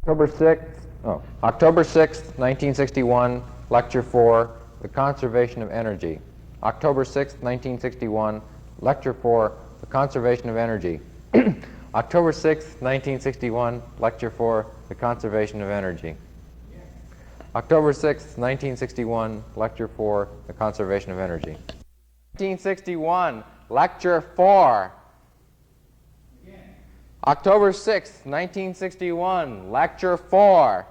October 6th, 1961, Lecture 4, The Conservation of Energy. October 6th, 1961, Lecture 4, The Conservation of Energy. October 6th, 1961, Lecture 4, The Conservation of Energy. October 6th, 1961, Lecture 4, The Conservation of Energy. 1961, Lecture 4. October 6th, 1961, Lecture 4.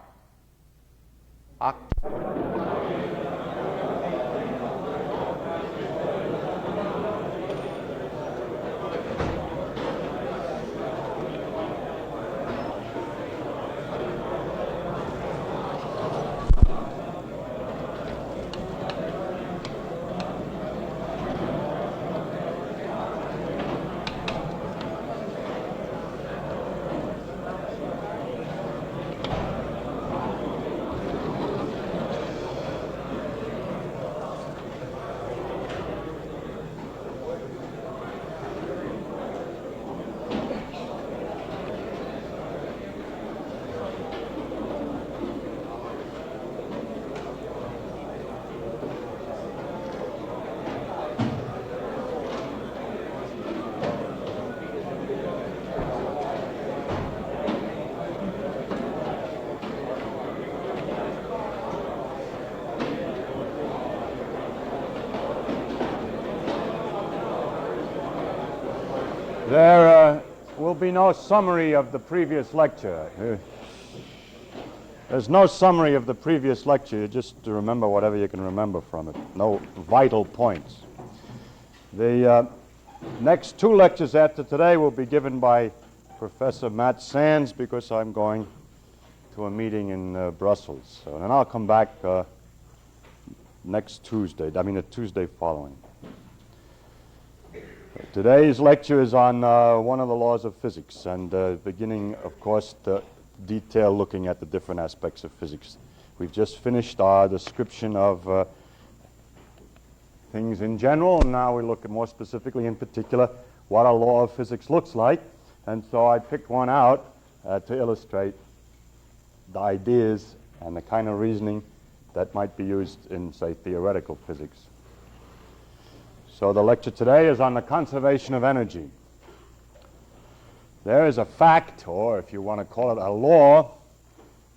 There will be no summary of the previous lecture. There's no summary of the previous lecture, just to remember whatever you can remember from it. No vital points. The next two lectures after today will be given by Professor Matt Sands, because I'm going to a meeting in Brussels. So then I'll come back next Tuesday, the Tuesday following. Today's lecture is on one of the laws of physics, and beginning, of course, the detail looking at the different aspects of physics. We've just finished our description of things in general, and now we look at more specifically, in particular, what a law of physics looks like. And so I picked one out to illustrate the ideas and the kind of reasoning that might be used in, say, theoretical physics. So the lecture today is on the conservation of energy. There is a fact, or if you want to call it a law,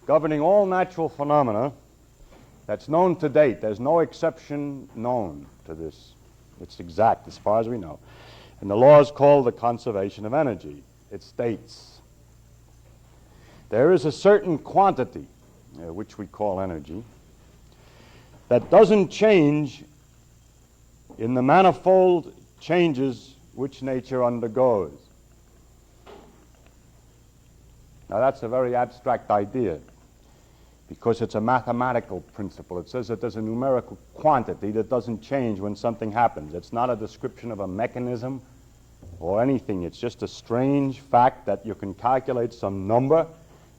governing all natural phenomena that's known to date. There's no exception known to this. It's exact as far as we know. And the law is called the conservation of energy. It states there is a certain quantity, which we call energy, that doesn't change in the manifold changes which nature undergoes. Now that's a very abstract idea, because it's a mathematical principle. It says that there's a numerical quantity that doesn't change when something happens. It's not a description of a mechanism or anything. It's just a strange fact that you can calculate some number,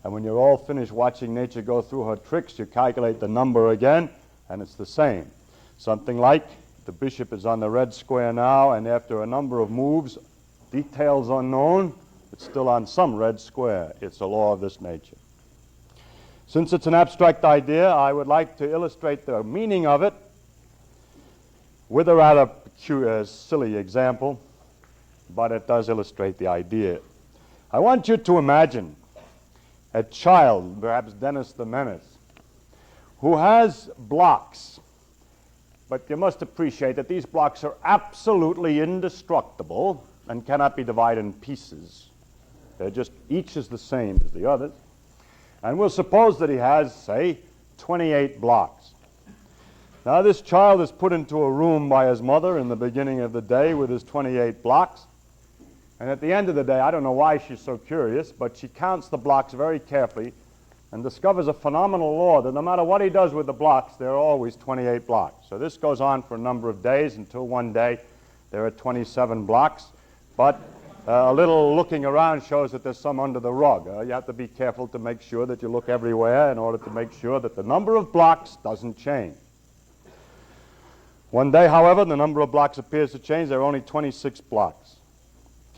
and when you're all finished watching nature go through her tricks, you calculate the number again, and it's the same. Something like the bishop is on the red square now, and after a number of moves, details unknown, it's still on some red square. It's a law of this nature. Since it's an abstract idea, I would like to illustrate the meaning of it with a rather peculiar, silly example, but it does illustrate the idea. I want you to imagine a child, perhaps Dennis the Menace, who has blocks. But you must appreciate that these blocks are absolutely indestructible and cannot be divided in pieces. They're just, each is the same as the others. And we'll suppose that he has, say, 28 blocks. Now this child is put into a room by his mother in the beginning of the day with his 28 blocks. And at the end of the day, I don't know why she's so curious, but she counts the blocks very carefully and discovers a phenomenal law that no matter what he does with the blocks, there are always 28 blocks. So this goes on for a number of days until one day there are 27 blocks. But a little looking around shows that there's some under the rug. You have to be careful to make sure that you look everywhere in order to make sure that the number of blocks doesn't change. One day, however, the number of blocks appears to change. There are only 26 blocks.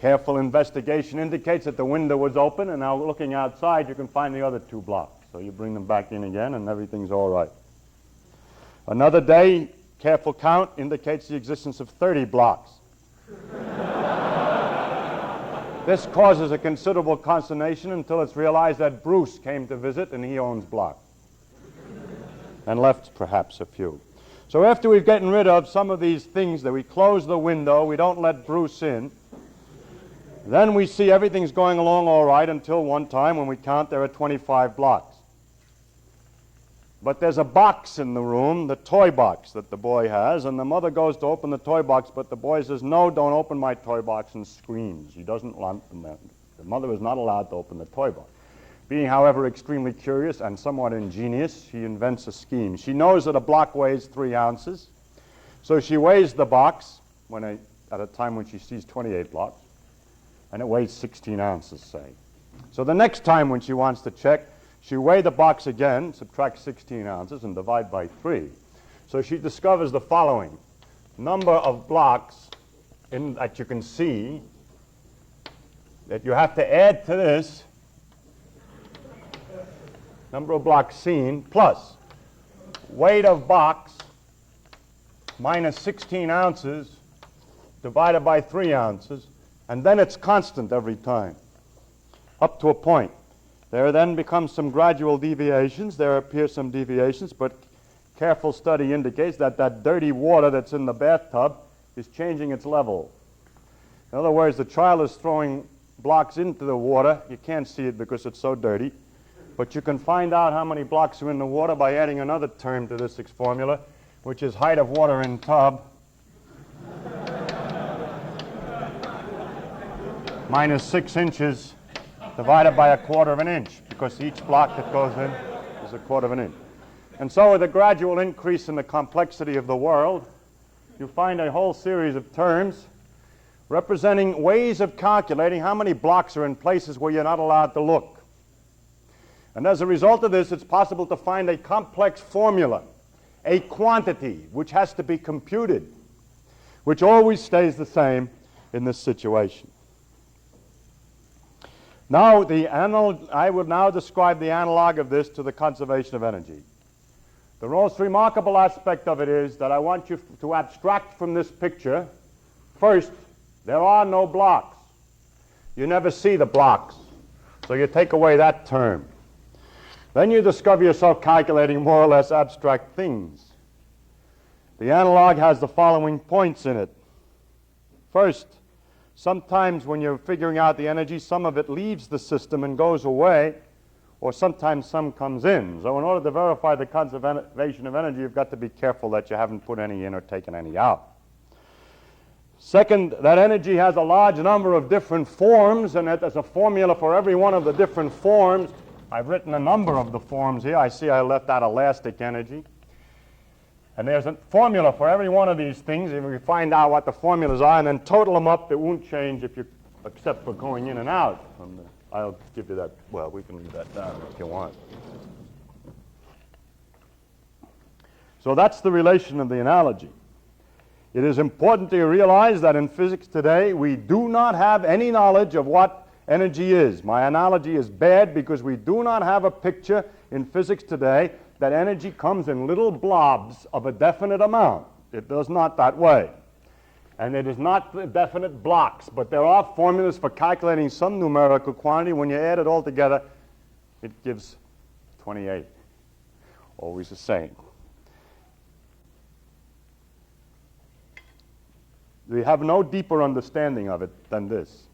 Careful investigation indicates that the window was open, and now looking outside, you can find the other 2 blocks. So you bring them back in again, and everything's all right. Another day, careful count indicates the existence of 30 blocks. This causes a considerable consternation until it's realized that Bruce came to visit, and he owns blocks. And left perhaps a few. So after we've gotten rid of some of these things, that we close the window, we don't let Bruce in, then we see everything's going along all right until one time when we count there are 25 blocks. But there's a box in the room, the toy box that the boy has, and the mother goes to open the toy box, but the boy says, "No, don't open my toy box," and screams. He doesn't want the mother is not allowed to open the toy box. Being, however, extremely curious and somewhat ingenious, she invents a scheme. She knows that a block weighs 3 ounces, so she weighs the box at a time when she sees 28 blocks, and it weighs 16 ounces, say. So the next time when she wants to check, she weighs the box again, subtract 16 ounces, and divide by 3. So she discovers the following number of blocks that you can see that you have to add to this number of blocks seen plus weight of box minus 16 ounces divided by 3 ounces, and then it's constant every time, up to a point. There then becomes some gradual deviations. There appear some deviations, but careful study indicates that that dirty water that's in the bathtub is changing its level. In other words, the child is throwing blocks into the water. You can't see it because it's so dirty, but you can find out how many blocks are in the water by adding another term to this formula, which is height of water in tub minus 6 inches divided by 1/4 of an inch, because each block that goes in is 1/4 of an inch. And so with a gradual increase in the complexity of the world, you find a whole series of terms representing ways of calculating how many blocks are in places where you're not allowed to look. And as a result of this, it's possible to find a complex formula, a quantity which has to be computed, which always stays the same in this situation. Now, I will now describe the analog of this to the conservation of energy. The most remarkable aspect of it is that I want you to abstract from this picture. First, there are no blocks. You never see the blocks, so you take away that term. Then you discover yourself calculating more or less abstract things. The analog has the following points in it. First, sometimes when you're figuring out the energy, some of it leaves the system and goes away, or sometimes some comes in. So in order to verify the conservation of energy, you've got to be careful that you haven't put any in or taken any out. Second, that energy has a large number of different forms, and that there's a formula for every one of the different forms. I've written a number of the forms here. I see I left out elastic energy. And there's a formula for every one of these things. If we find out what the formulas are and then total them up, it won't change except for going in and out. I'll give you that. Well, we can leave that down if you want. So that's the relation of the analogy. It is important to realize that in physics today, we do not have any knowledge of what energy is. My analogy is bad because we do not have a picture in physics today that energy comes in little blobs of a definite amount. It does not that way. And it is not definite blocks, but there are formulas for calculating some numerical quantity. When you add it all together, it gives 28. Always the same. We have no deeper understanding of it than this.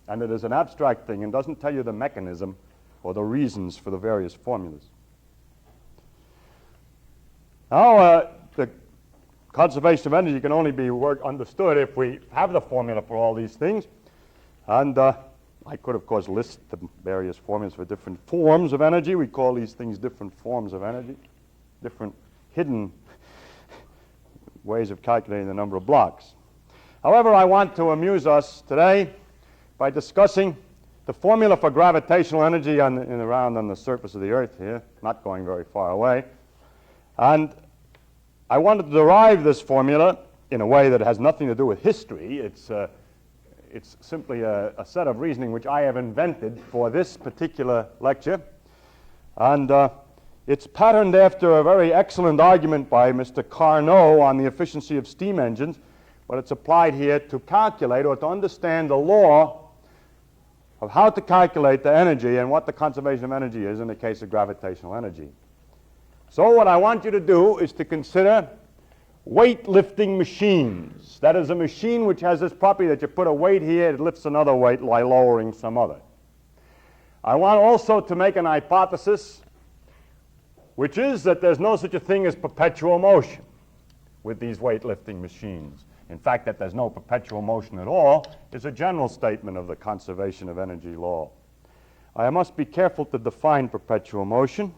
And it is an abstract thing and doesn't tell you the mechanism or the reasons for the various formulas. Now, the conservation of energy can only be understood if we have the formula for all these things. And I could, of course, list the various formulas for different forms of energy. We call these things different forms of energy, different hidden ways of calculating the number of blocks. However, I want to amuse us today by discussing the formula for gravitational energy around on the surface of the Earth here, not going very far away. And I wanted to derive this formula in a way that has nothing to do with history. it's simply a set of reasoning which I have invented for this particular lecture. And it's patterned after a very excellent argument by Mr. Carnot on the efficiency of steam engines, but it's applied here to calculate or to understand the law of how to calculate the energy and what the conservation of energy is in the case of gravitational energy. So what I want you to do is to consider weightlifting machines. That is a machine which has this property that you put a weight here, it lifts another weight by lowering some other. I want also to make an hypothesis, which is that there's no such a thing as perpetual motion with these weightlifting machines. In fact, that there's no perpetual motion at all is a general statement of the conservation of energy law. I must be careful to define perpetual motion.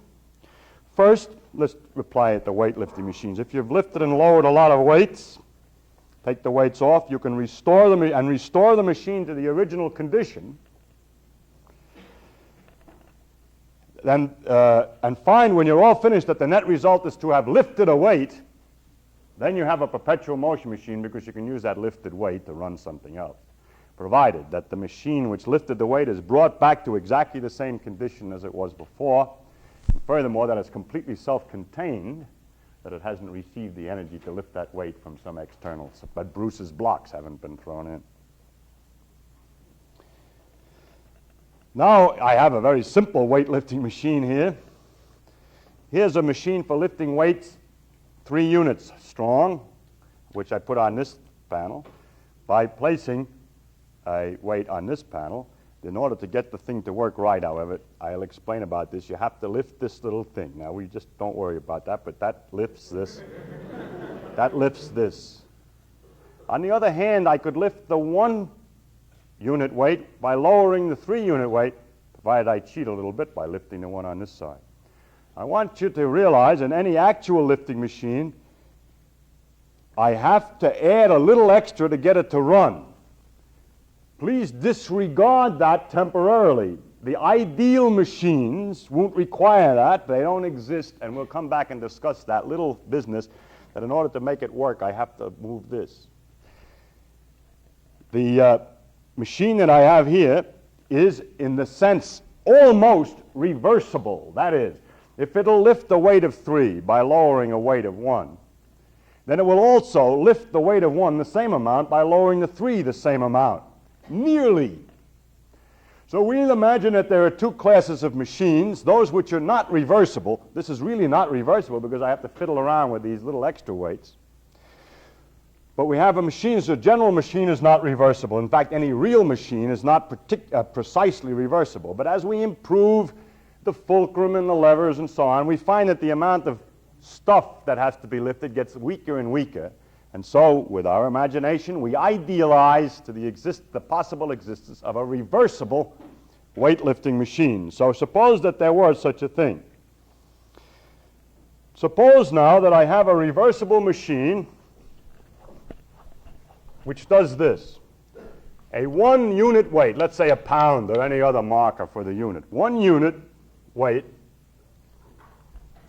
First, let's apply it to weightlifting machines. If you've lifted and lowered a lot of weights, take the weights off, you can restore them and restore the machine to the original condition. Then, and find when you're all finished that the net result is to have lifted a weight. Then you have a perpetual motion machine because you can use that lifted weight to run something else, provided that the machine which lifted the weight is brought back to exactly the same condition as it was before. Furthermore, that it's completely self-contained, that it hasn't received the energy to lift that weight from some external, but Bruce's blocks haven't been thrown in. Now I have a very simple weightlifting machine here. Here's a machine for lifting weights 3 units strong, which I put on this panel. By placing a weight on this panel, in order to get the thing to work right, however, I'll explain about this. You have to lift this little thing. Now, we just don't worry about that, but that lifts this. That lifts this. On the other hand, I could lift the 1 unit weight by lowering the 3 unit weight, provided I cheat a little bit by lifting the one on this side. I want you to realize in any actual lifting machine, I have to add a little extra to get it to run. Please disregard that temporarily. The ideal machines won't require that. They don't exist, and we'll come back and discuss that little business, that in order to make it work, I have to move this. The machine that I have here is, in the sense, almost reversible. That is, if it'll lift the weight of 3 by lowering a weight of 1, then it will also lift the weight of 1 the same amount by lowering the 3 the same amount. Nearly. So we imagine that there are 2 classes of machines, those which are not reversible. This is really not reversible because I have to fiddle around with these little extra weights. But we have a machine, so a general machine is not reversible. In fact, any real machine is not precisely reversible. But as we improve the fulcrum and the levers and so on, we find that the amount of stuff that has to be lifted gets weaker and weaker. And so, with our imagination, we idealize to the possible existence of a reversible weightlifting machine. So suppose that there was such a thing. Suppose now that I have a reversible machine which does this. A 1 unit weight, let's say a pound or any other marker for the unit. 1 unit weight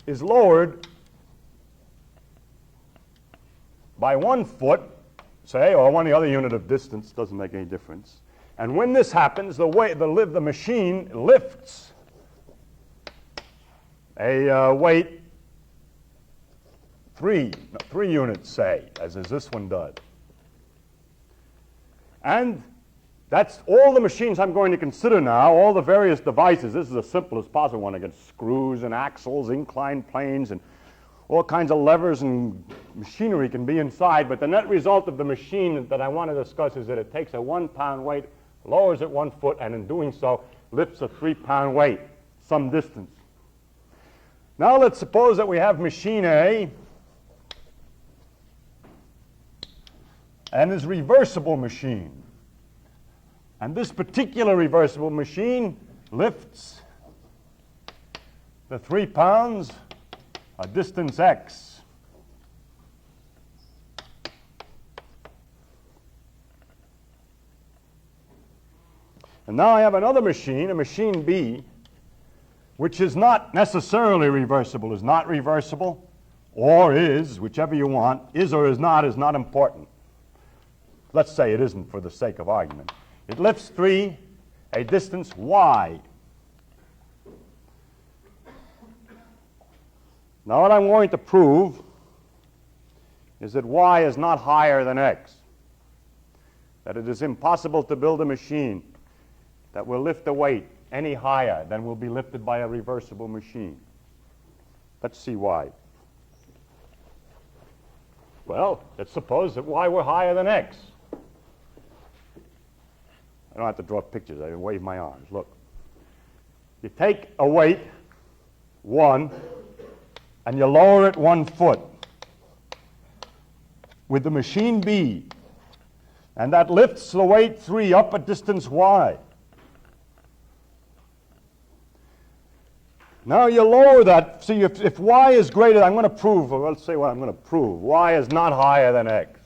is lowered by 1 foot, say, or any other unit of distance, doesn't make any difference. And when this happens, the machine lifts a weight 3 units, say, as this one does. And that's all the machines I'm going to consider now, all the various devices. This is the simplest possible one. I get screws and axles, inclined planes, and all kinds of levers and machinery can be inside, but the net result of the machine that I want to discuss is that it takes a 1 pound weight, lowers it 1 foot, and in doing so, lifts a 3 pound weight some distance. Now let's suppose that we have machine A and this reversible machine. And this particular reversible machine lifts the 3 pounds a distance x. And now I have another machine, a machine B, which is not necessarily reversible, is not reversible, or is, whichever you want, is or is not important. let's say it isn't for the sake of argument. It lifts 3 a distance y. Now what I'm going to prove is that y is not higher than x. That it is impossible to build a machine that will lift a weight any higher than will be lifted by a reversible machine. Let's see why. Well, let's suppose that y were higher than x. I don't have to draw pictures. I can wave my arms. Look. You take a weight, 1, and you lower it 1 foot with the machine B, and that lifts the weight 3 up a distance y. Now you lower that. See, if y is greater, I'm going to prove, or let's say what I'm going to prove. Y is not higher than x.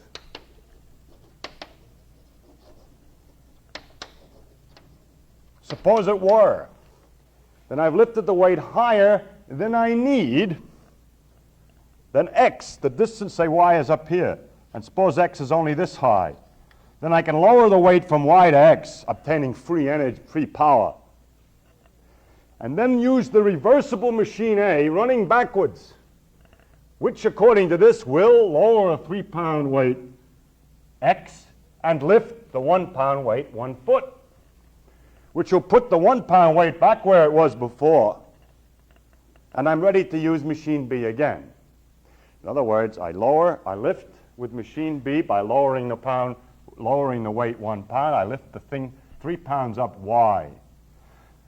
Suppose it were. Then I've lifted the weight higher than I need. Then x, the distance, say y is up here. And suppose x is only this high. Then I can lower the weight from y to x, obtaining free energy, free power. And then use the reversible machine A running backwards, which according to this will lower a 3-pound weight x and lift the 1-pound weight 1 foot, which will put the 1-pound weight back where it was before. And I'm ready to use machine B again. In other words, I lift with machine B by lowering the weight 1 pound. I lift the thing 3 pounds up y.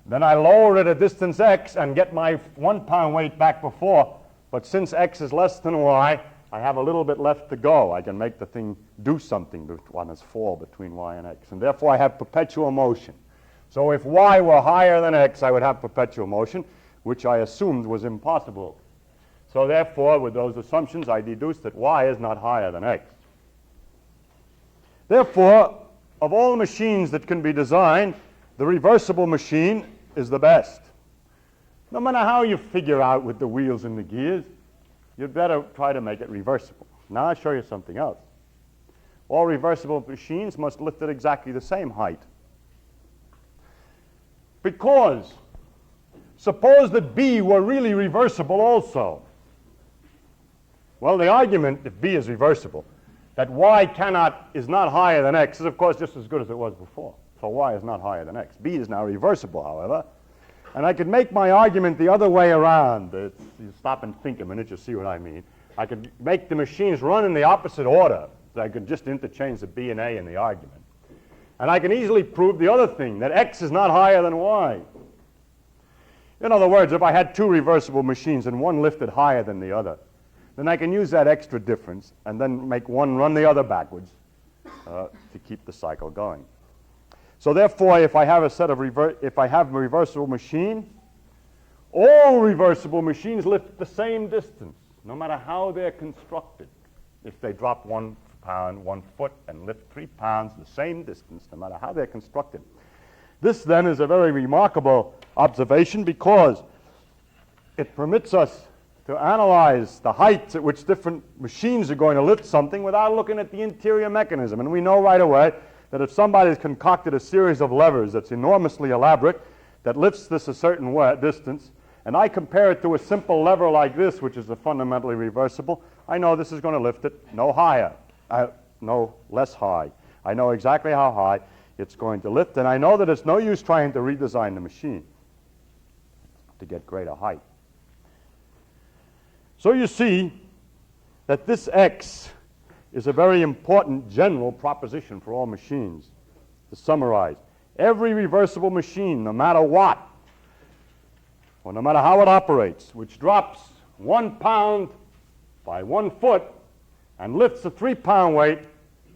Then I lower it a distance x and get my 1-pound weight back before. But since x is less than y, I have a little bit left to go. I can make the thing do something on its fall between y and x. And therefore, I have perpetual motion. So if y were higher than x, I would have perpetual motion, which I assumed was impossible. So therefore, with those assumptions, I deduced that y is not higher than x. Therefore, of all machines that can be designed, the reversible machine is the best. No matter how you figure out with the wheels and the gears, you'd better try to make it reversible. Now I'll show you something else. All reversible machines must lift at exactly the same height. Because suppose that B were really reversible also. Well, the argument, if B is reversible, that y is not higher than x is, of course, just as good as it was before. So y is not higher than x. B is now reversible, however. And I could make my argument the other way around. You stop and think a minute, you'll see what I mean. I could make the machines run in the opposite order. So I could just interchange the B and A in the argument. And I can easily prove the other thing, that x is not higher than y. In other words, if I had 2 reversible machines and one lifted higher than the other, then I can use that extra difference and then make one run the other backwards to keep the cycle going. So therefore, if I have a reversible machine, all reversible machines lift the same distance, no matter how they're constructed. If they drop 1 pound, 1 foot, and lift 3 pounds, the same distance, no matter how they're constructed. This then is a very remarkable observation because it permits us to analyze the heights at which different machines are going to lift something without looking at the interior mechanism. And we know right away that if somebody's concocted a series of levers that's enormously elaborate, that lifts this a certain distance, and I compare it to a simple lever like this, which is a fundamentally reversible, I know this is going to lift it no less high. I know exactly how high it's going to lift, and I know that it's no use trying to redesign the machine to get greater height. So you see that this x is a very important general proposition for all machines. To summarize, every reversible machine, no matter what, or no matter how it operates, which drops 1 pound by 1 foot and lifts a 3-pound weight,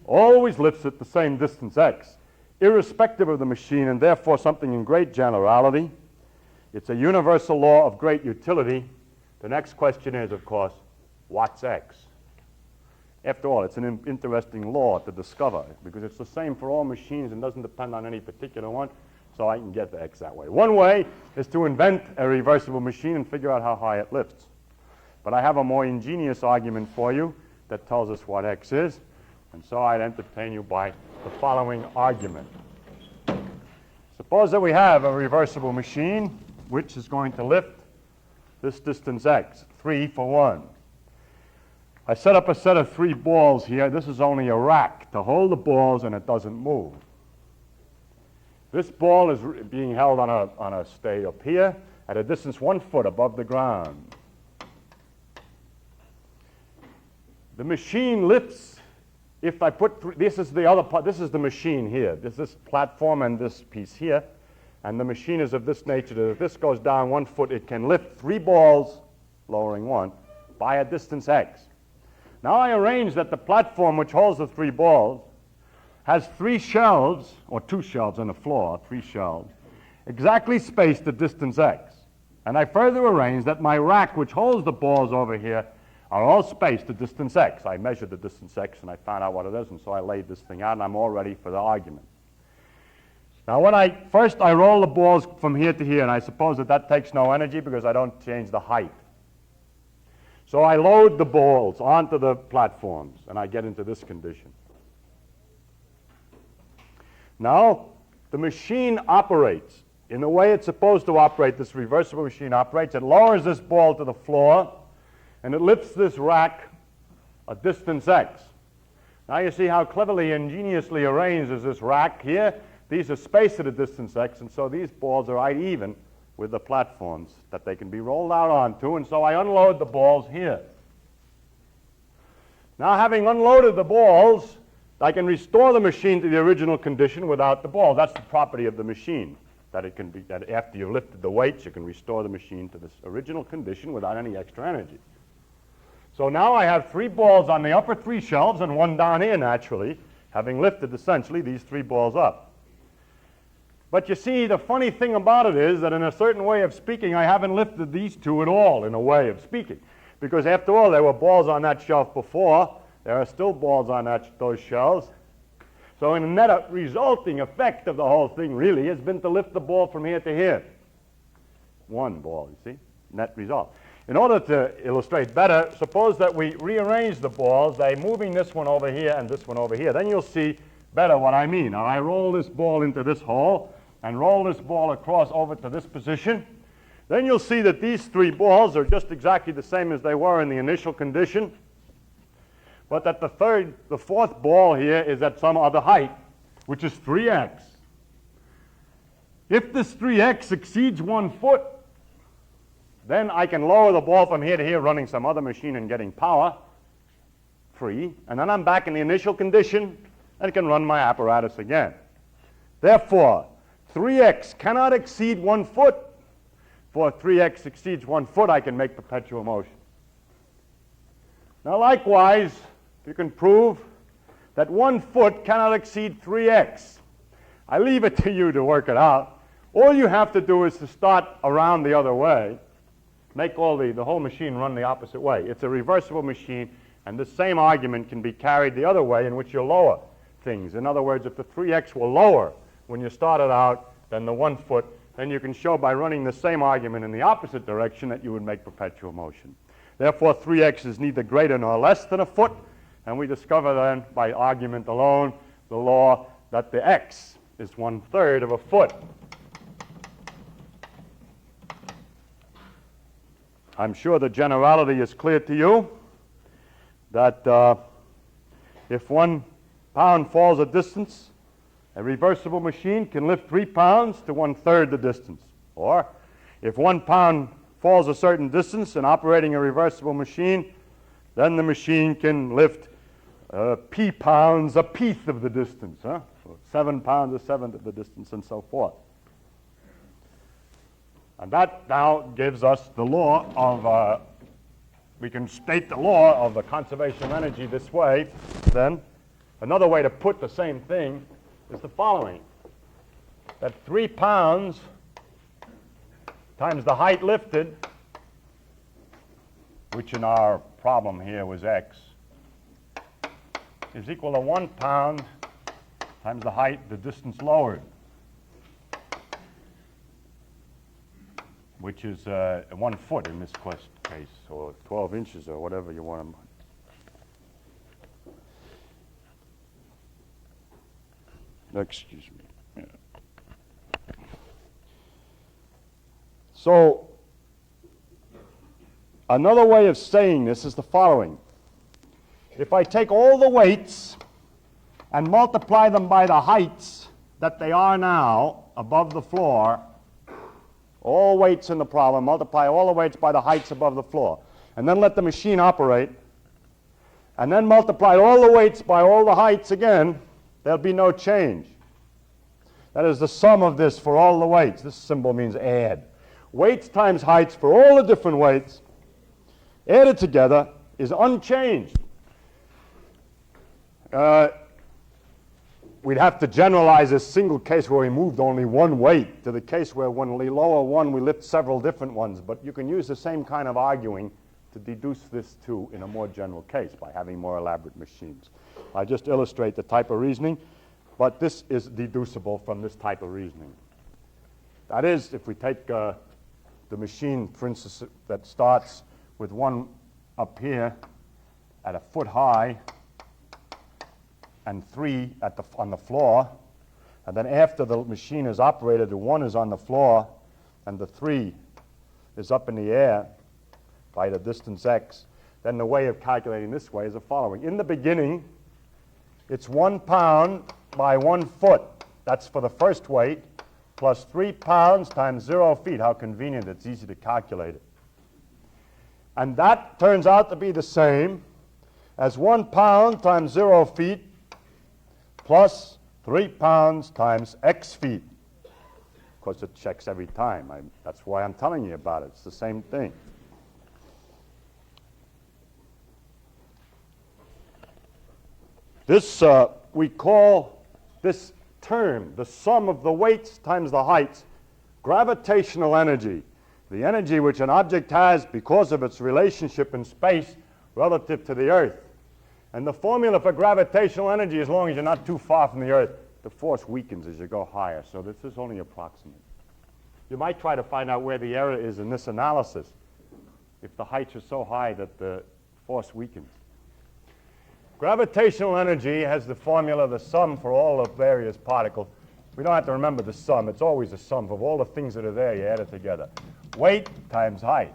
always lifts it the same distance x, irrespective of the machine, and therefore something in great generality. It's a universal law of great utility. The next question is, of course, what's x? After all, it's an interesting law to discover because it's the same for all machines and doesn't depend on any particular one, so I can get the x that way. One way is to invent a reversible machine and figure out how high it lifts. But I have a more ingenious argument for you that tells us what x is, And so I'd entertain you by the following argument. Suppose that we have a reversible machine which is going to lift this distance x, 3 for 1. I set up a set of 3 balls here. This is only a rack to hold the balls and it doesn't move. This ball is being held on a stay up here at a distance 1 foot above the ground. The machine lifts. If I put this is the other part, this is the machine here. There's this platform and this piece here. And the machine is of this nature that if this goes down 1 foot, it can lift 3 balls, lowering 1, by a distance x. Now I arrange that the platform which holds the 3 balls has 3 shelves, or 2 shelves on the floor, 3 shelves, exactly spaced at distance x. And I further arrange that my rack which holds the balls over here are all spaced at distance x. I measured the distance x and I found out what it is, and so I laid this thing out and I'm all ready for the argument. Now first I roll the balls from here to here, and I suppose that takes no energy because I don't change the height. So I load the balls onto the platforms and I get into this condition. Now the machine operates in the way it's supposed to operate. This reversible machine operates. It lowers this ball to the floor and it lifts this rack a distance x. Now you see how cleverly, ingeniously arranged is this rack here. These are spaced at a distance x, and so these balls are right even with the platforms that they can be rolled out onto, and so I unload the balls here. Now having unloaded the balls, I can restore the machine to the original condition without the balls. That's the property of the machine, that it can be, that after you've lifted the weights, you can restore the machine to this original condition without any extra energy. So now I have 3 balls on the upper 3 shelves and 1 down here naturally, having lifted essentially these 3 balls up. But you see, the funny thing about it is that in a certain way of speaking, I haven't lifted these 2 at all, in a way of speaking. Because after all, there were balls on that shelf before. There are still balls on those shelves. So in a net resulting effect of the whole thing really has been to lift the ball from here to here. 1 ball, you see, net result. In order to illustrate better, suppose that we rearrange the balls by moving this one over here and this one over here. Then you'll see better what I mean. Now I roll this ball into this hole and roll this ball across over to this position. Then you'll see that these 3 balls are just exactly the same as they were in the initial condition, but that the 4th ball here is at some other height, which is 3x. If this 3x exceeds 1 foot, then I can lower the ball from here to here running some other machine and getting power free, and then I'm back in the initial condition and can run my apparatus again. Therefore, 3x cannot exceed 1 foot. For 3x exceeds 1 foot, I can make perpetual motion. Now likewise, you can prove that 1 foot cannot exceed 3x. I leave it to you to work it out. All you have to do is to start around the other way, make the whole machine run the opposite way. It's a reversible machine, and the same argument can be carried the other way in which you lower things. In other words, if the 3x were lower when you started out than the 1 foot, then you can show by running the same argument in the opposite direction that you would make perpetual motion. Therefore, 3x is neither greater nor less than a foot, and we discover then by argument alone the law that the x is 1/3 of a foot. I'm sure the generality is clear to you that if 1 pound falls a distance, a reversible machine can lift 3 pounds to 1/3 the distance. Or if 1 pound falls a certain distance in operating a reversible machine, then the machine can lift p pounds a pth of the distance. So 7 pounds a seventh of the distance and so forth. And that now gives us the law of, we can state the law of the conservation of energy this way. Then another way to put the same thing is the following, that 3 pounds times the height lifted, which in our problem here was x, is equal to 1 pound times the height, the distance lowered, which is 1 foot in this case, or 12 inches or whatever you want to. Excuse me. Yeah. So, another way of saying this is the following. If I take all the weights and multiply them by the heights that they are now above the floor, all weights in the problem, multiply all the weights by the heights above the floor, and then let the machine operate, and then multiply all the weights by all the heights again, there'll be no change. That is the sum of this for all the weights. This symbol means add. Weights times heights for all the different weights added together is unchanged. We'd have to generalize this single case where we moved only one weight to the case where when we lower one, we lift several different ones. But you can use the same kind of arguing to deduce this too in a more general case by having more elaborate machines. I just illustrate the type of reasoning, but this is deducible from this type of reasoning. That is, if we take the machine, for instance, that starts with one up here at a foot high and 3 on the floor, and then after the machine is operated, the 1 is on the floor and the 3 is up in the air by the distance x, then the way of calculating this way is the following. In the beginning, it's 1 pound by 1 foot. That's for the first weight, plus 3 pounds times 0 feet. How convenient, it's easy to calculate it. And that turns out to be the same as 1 pound times 0 feet plus 3 pounds times x feet. Of course, it checks every time. That's why I'm telling you about it. It's the same thing. This, we call this term, the sum of the weights times the heights, gravitational energy. The energy which an object has because of its relationship in space relative to the Earth. And the formula for gravitational energy, as long as you're not too far from the Earth, the force weakens as you go higher. So this is only approximate. You might try to find out where the error is in this analysis if the heights are so high that the force weakens. Gravitational energy has the formula, the sum for all the various particles. We don't have to remember the sum. It's always a sum of all the things that are there. You add it together. Weight times height.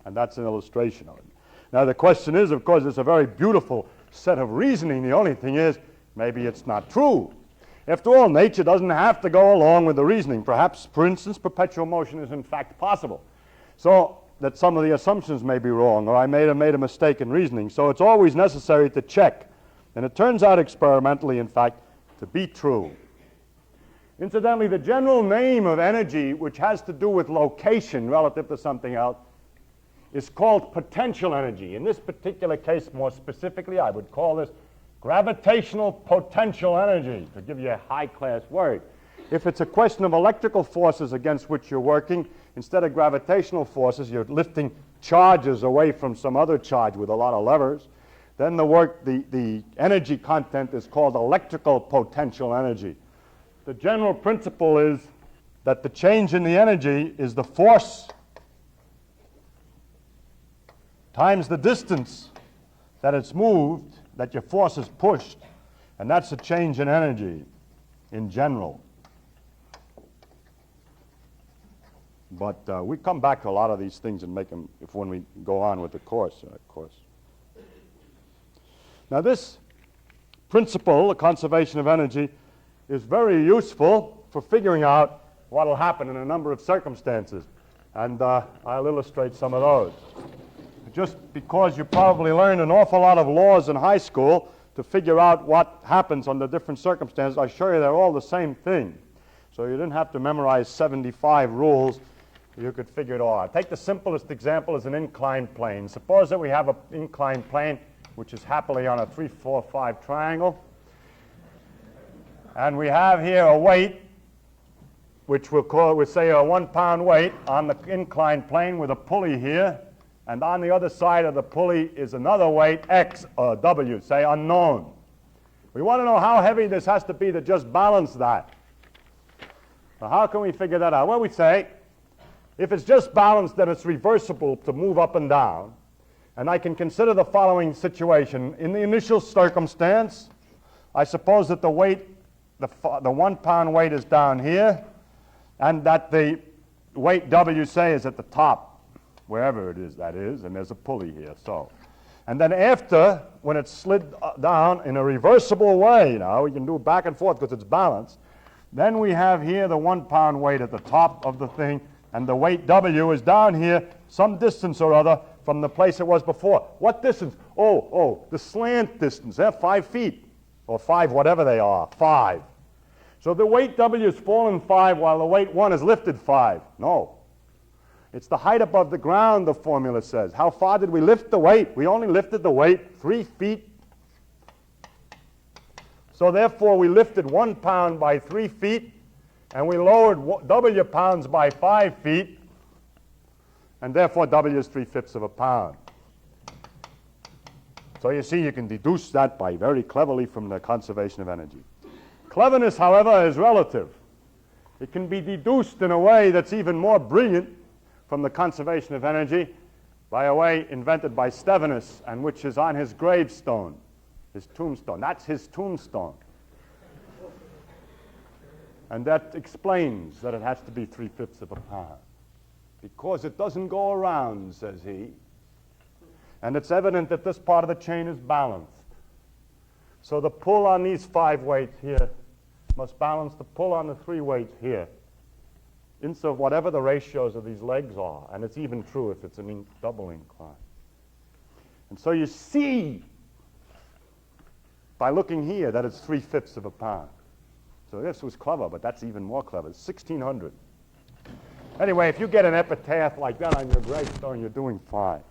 And that's an illustration of it. Now, the question is, of course, it's a very beautiful set of reasoning. The only thing is, maybe it's not true. After all, nature doesn't have to go along with the reasoning. Perhaps, for instance, perpetual motion is in fact possible. So that some of the assumptions may be wrong, or I may have made a mistake in reasoning. So it's always necessary to check. And it turns out experimentally, in fact, to be true. Incidentally, the general name of energy, which has to do with location relative to something else, is called potential energy. In this particular case, more specifically, I would call this gravitational potential energy, to give you a high-class word. If it's a question of electrical forces against which you're working, instead of gravitational forces, you're lifting charges away from some other charge with a lot of levers, then the energy content is called electrical potential energy. The general principle is that the change in the energy is the force times the distance that it's moved, that your force is pushed, and that's a change in energy in general. But we come back to a lot of these things and make them when we go on with the course, of course. Now this principle, the conservation of energy, is very useful for figuring out what will happen in a number of circumstances. And I'll illustrate some of those. Just because you probably learned an awful lot of laws in high school to figure out what happens under different circumstances, I assure you they're all the same thing. So you didn't have to memorize 75 rules. You could figure it all out. Take the simplest example as an inclined plane. Suppose that we have an inclined plane which is happily on a 3, 4, 5 triangle. And we have here a weight, which we'll say a 1 pound weight on the inclined plane with a pulley here. And on the other side of the pulley is another weight, X or W, say unknown. We want to know how heavy this has to be to just balance that. So how can we figure that out? Well, we say, if it's just balanced, then it's reversible to move up and down. And I can consider the following situation. In the initial circumstance, I suppose that the weight, the 1 pound weight is down here, and that the weight W, say, is at the top, wherever it is that is, and there's a pulley here, so. And then after, when it's slid down in a reversible way, now we can do it back and forth because it's balanced, then we have here the 1 pound weight at the top of the thing, and the weight W is down here, some distance or other from the place it was before. What distance? Oh, the slant distance, 5 feet, or 5, whatever they are, 5. So the weight W has fallen 5 while the weight 1 is lifted 5. No. It's the height above the ground, the formula says. How far did we lift the weight? We only lifted the weight 3 feet. So therefore, we lifted 1 pound by 3 feet, and we lowered W pounds by 5 feet, and therefore W is 3/5 of a pound. So you see, you can deduce that by very cleverly from the conservation of energy. Cleverness, however, is relative. It can be deduced in a way that's even more brilliant from the conservation of energy by a way invented by Stevinus, and which is on his gravestone, his tombstone. That's his tombstone. And that explains that it has to be 3/5 of a pound. Because it doesn't go around, says he. And it's evident that this part of the chain is balanced. So the pull on these 5 weights here must balance the pull on the 3 weights here, into whatever the ratios of these legs are. And it's even true if it's a double incline. And so you see, by looking here, that it's 3/5 of a pound. So this was clever, but that's even more clever. It's 1600. Anyway, if you get an epitaph like that on your gravestone, you're doing fine.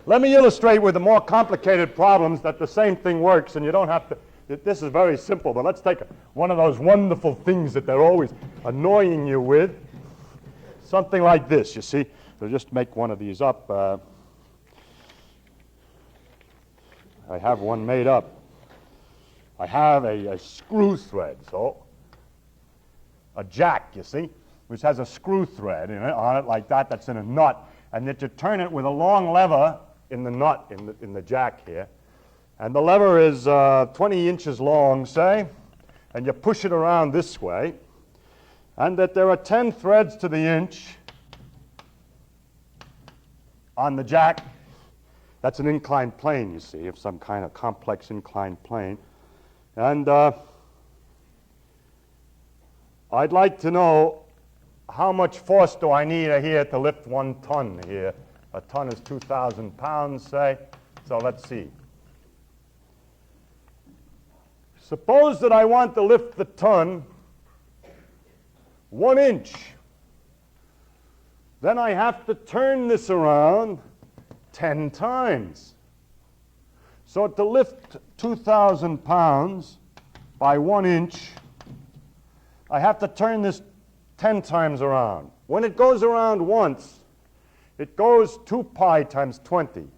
Let me illustrate with the more complicated problems that the same thing works, and you don't have to. This is very simple, but let's take one of those wonderful things that they're always annoying you with. Something like this, you see. So just make one of these up. I have one made up. I have a screw thread, so a jack, you see, which has a screw thread on it like that, that's in a nut, and that you turn it with a long lever in the nut, in the jack here, and the lever is 20 inches long, say, and you push it around this way, and that there are 10 threads to the inch on the jack. That's an inclined plane, you see, of some kind of complex inclined plane. And I'd like to know how much force do I need here to lift 1 ton here. A ton is 2,000 pounds, say. So let's see. Suppose that I want to lift the ton 1 inch. Then I have to turn this around 10 times. So to lift 2,000 pounds by 1 inch, I have to turn this 10 times around. When it goes around once, it goes 2 pi times 20.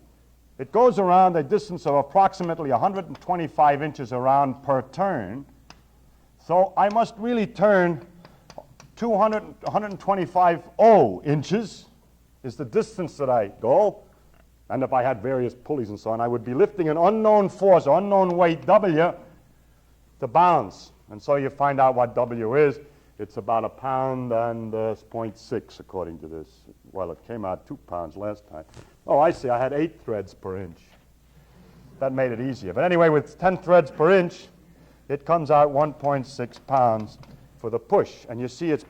It goes around a distance of approximately 125 inches around per turn. So I must really turn 125 inches is the distance that I go. And if I had various pulleys and so on, I would be lifting an unknown force, unknown weight, W, to balance. And so you find out what W is. It's about 1 pound and 0.6, according to this. Well, it came out 2 pounds last time. Oh, I see. I had 8 threads per inch. That made it easier. But anyway, with 10 threads per inch, it comes out 1.6 pounds for the push. And you see it's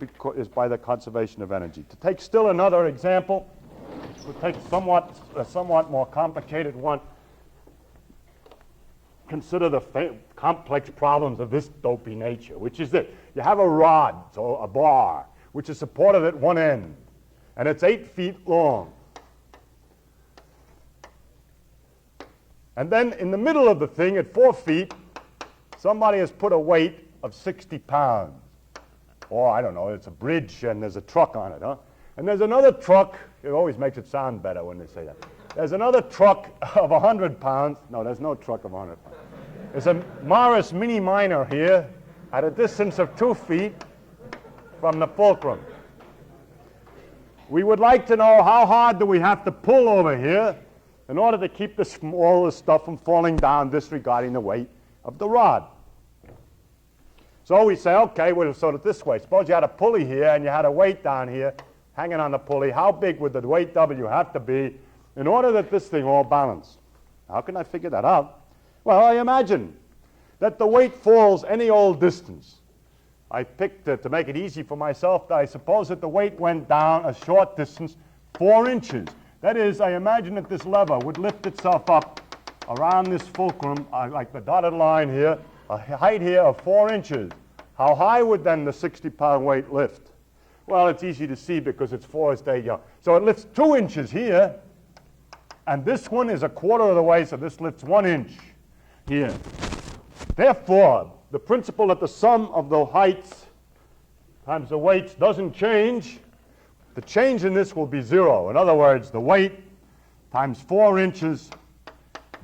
by the conservation of energy. To take still another example, we'll take a somewhat more complicated one. Consider the complex problems of this dopey nature, which is that you have a rod, so a bar, which is supported at one end, and it's 8 feet long. And then in the middle of the thing, at 4 feet, somebody has put a weight of 60 pounds. Or, I don't know, it's a bridge and there's a truck on it, huh? And there's another truck. It always makes it sound better when they say that. There's another truck of 100 pounds. No, there's no truck of 100 pounds. There's a Morris Mini Minor here at a distance of 2 feet from the fulcrum. We would like to know how hard do we have to pull over here in order to keep all this stuff from falling down, disregarding the weight of the rod. So we say, okay, we'll sort it this way. Suppose you had a pulley here and you had a weight down here hanging on the pulley. How big would the weight W have to be in order that this thing all balance? How can I figure that out? Well, I imagine that the weight falls any old distance. I picked, to make it easy for myself, I suppose that the weight went down a short distance, 4 inches. That is, I imagine that this lever would lift itself up around this fulcrum, like the dotted line here, a height here of 4 inches. How high would then the 60-pound weight lift? Well, it's easy to see because it's 4 as they go. So it lifts 2 inches here, and this one is a quarter of the way, so this lifts 1 inch here. Therefore, the principle that the sum of the heights times the weights doesn't change, the change in this will be 0. In other words, the weight times 4 inches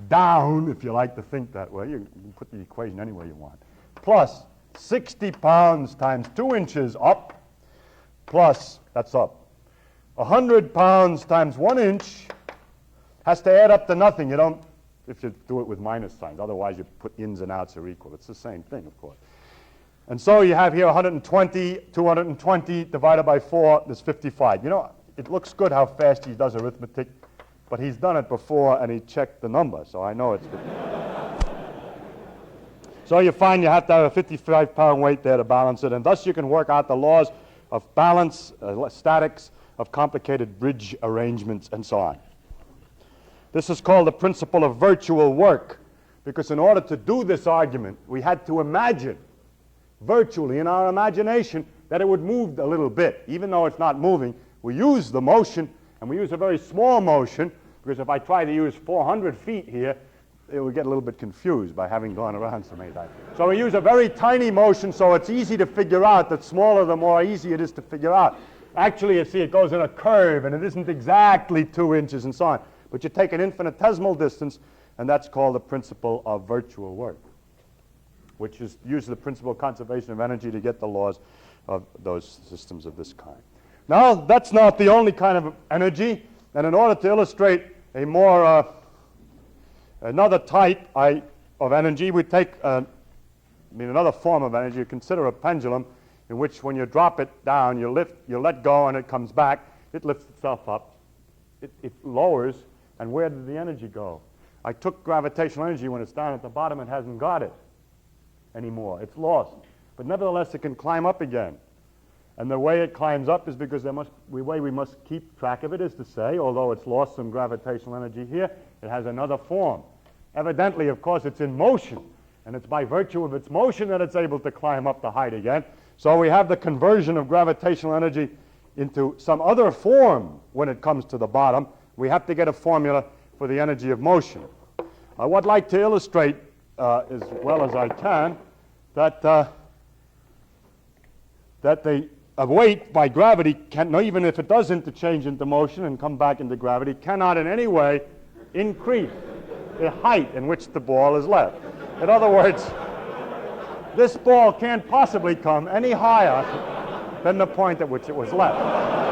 down, if you like to think that way, you can put the equation any way you want, plus 60 pounds times 2 inches up, plus, that's up, 100 pounds times 1 inch has to add up to nothing. You don't, if you do it with minus signs, otherwise you put ins and outs are equal. It's the same thing, of course. And so you have here 120, 220 divided by 4, there's 55. You know, it looks good how fast he does arithmetic, but he's done it before and he checked the number, so I know it's 55. So you find you have to have a 55-pound weight there to balance it, and thus you can work out the laws of balance, statics, of complicated bridge arrangements, and so on. This is called the principle of virtual work, because in order to do this argument, we had to imagine virtually in our imagination that it would move a little bit. Even though it's not moving, we use the motion, and we use a very small motion, because if I try to use 400 feet here, it would get a little bit confused by having gone around so many times. So we use a very tiny motion, so it's easy to figure out. The smaller, the more easy it is to figure out. Actually, you see, it goes in a curve, and it isn't exactly 2 inches and so on. But you take an infinitesimal distance, and that's called the principle of virtual work, which is uses the principle of conservation of energy to get the laws of those systems of this kind. Now, that's not the only kind of energy, and in order to illustrate a more another type of energy, we take another form of energy. You consider a pendulum in which when you drop it down, you let go, and it comes back. It lifts itself up. It lowers. And where did the energy go? I took gravitational energy when it's down at the bottom. It hasn't got it anymore. It's lost. But nevertheless, it can climb up again. And the way it climbs up is because the way we must keep track of it is to say, although it's lost some gravitational energy here, it has another form. Evidently, of course, it's in motion. And it's by virtue of its motion that it's able to climb up the height again. So we have the conversion of gravitational energy into some other form when it comes to the bottom. We have to get a formula for the energy of motion. I would like to illustrate as well as I can that a weight by gravity, even if it does interchange into motion and come back into gravity, cannot in any way increase the height in which the ball is left. In other words, this ball can't possibly come any higher than the point at which it was left.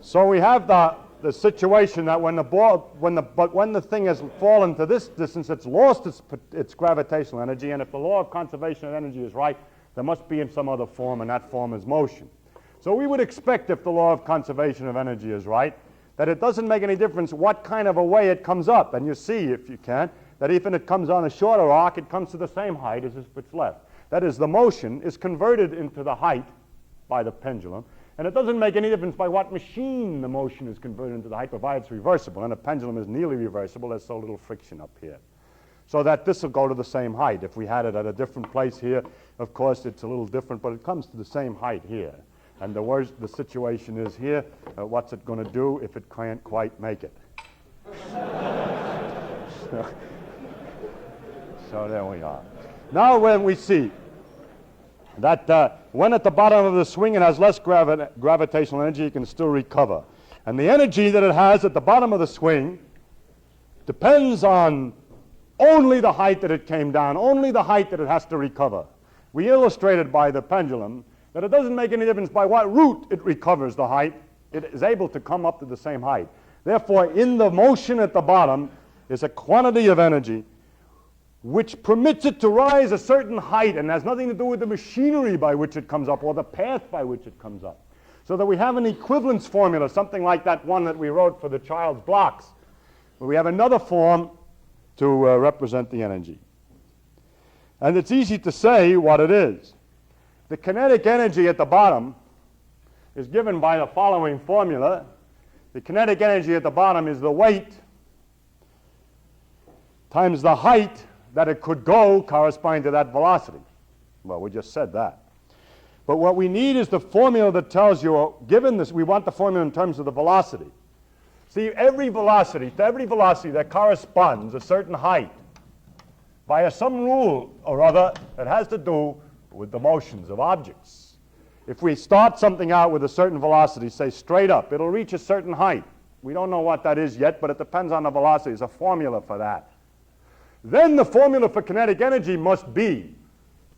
So we have the situation that when the thing has fallen to this distance, it's lost its gravitational energy, and if the law of conservation of energy is right, there must be in some other form, and that form is motion. So we would expect, if the law of conservation of energy is right, that it doesn't make any difference what kind of a way it comes up. And you see, if you can, that even if it comes on a shorter arc, it comes to the same height as if it's left. That is, the motion is converted into the height by the pendulum, and it doesn't make any difference by what machine the motion is converted into the height, provided it's reversible, and a pendulum is nearly reversible. There's so little friction up here. So that this will go to the same height. If we had it at a different place here, of course, it's a little different, but it comes to the same height here. And the worse the situation is here, what's it going to do if it can't quite make it? So there we are. Now when we see that when at the bottom of the swing it has less gravitational energy, it can still recover. And the energy that it has at the bottom of the swing depends on only the height that it came down, only the height that it has to recover. We illustrated by the pendulum that it doesn't make any difference by what route it recovers the height. It is able to come up to the same height. Therefore, in the motion at the bottom is a quantity of energy which permits it to rise a certain height and has nothing to do with the machinery by which it comes up or the path by which it comes up. So that we have an equivalence formula, something like that one that we wrote for the child's blocks, where we have another form to represent the energy. And it's easy to say what it is. The kinetic energy at the bottom is given by the following formula. The kinetic energy at the bottom is the weight times the height that it could go corresponding to that velocity. Well, we just said that. But what we need is the formula that tells you, given this, we want the formula in terms of the velocity. See, to every velocity that corresponds a certain height via some rule or other that has to do with the motions of objects. If we start something out with a certain velocity, say straight up, it'll reach a certain height. We don't know what that is yet, but it depends on the velocity. There's a formula for that. Then the formula for kinetic energy must be,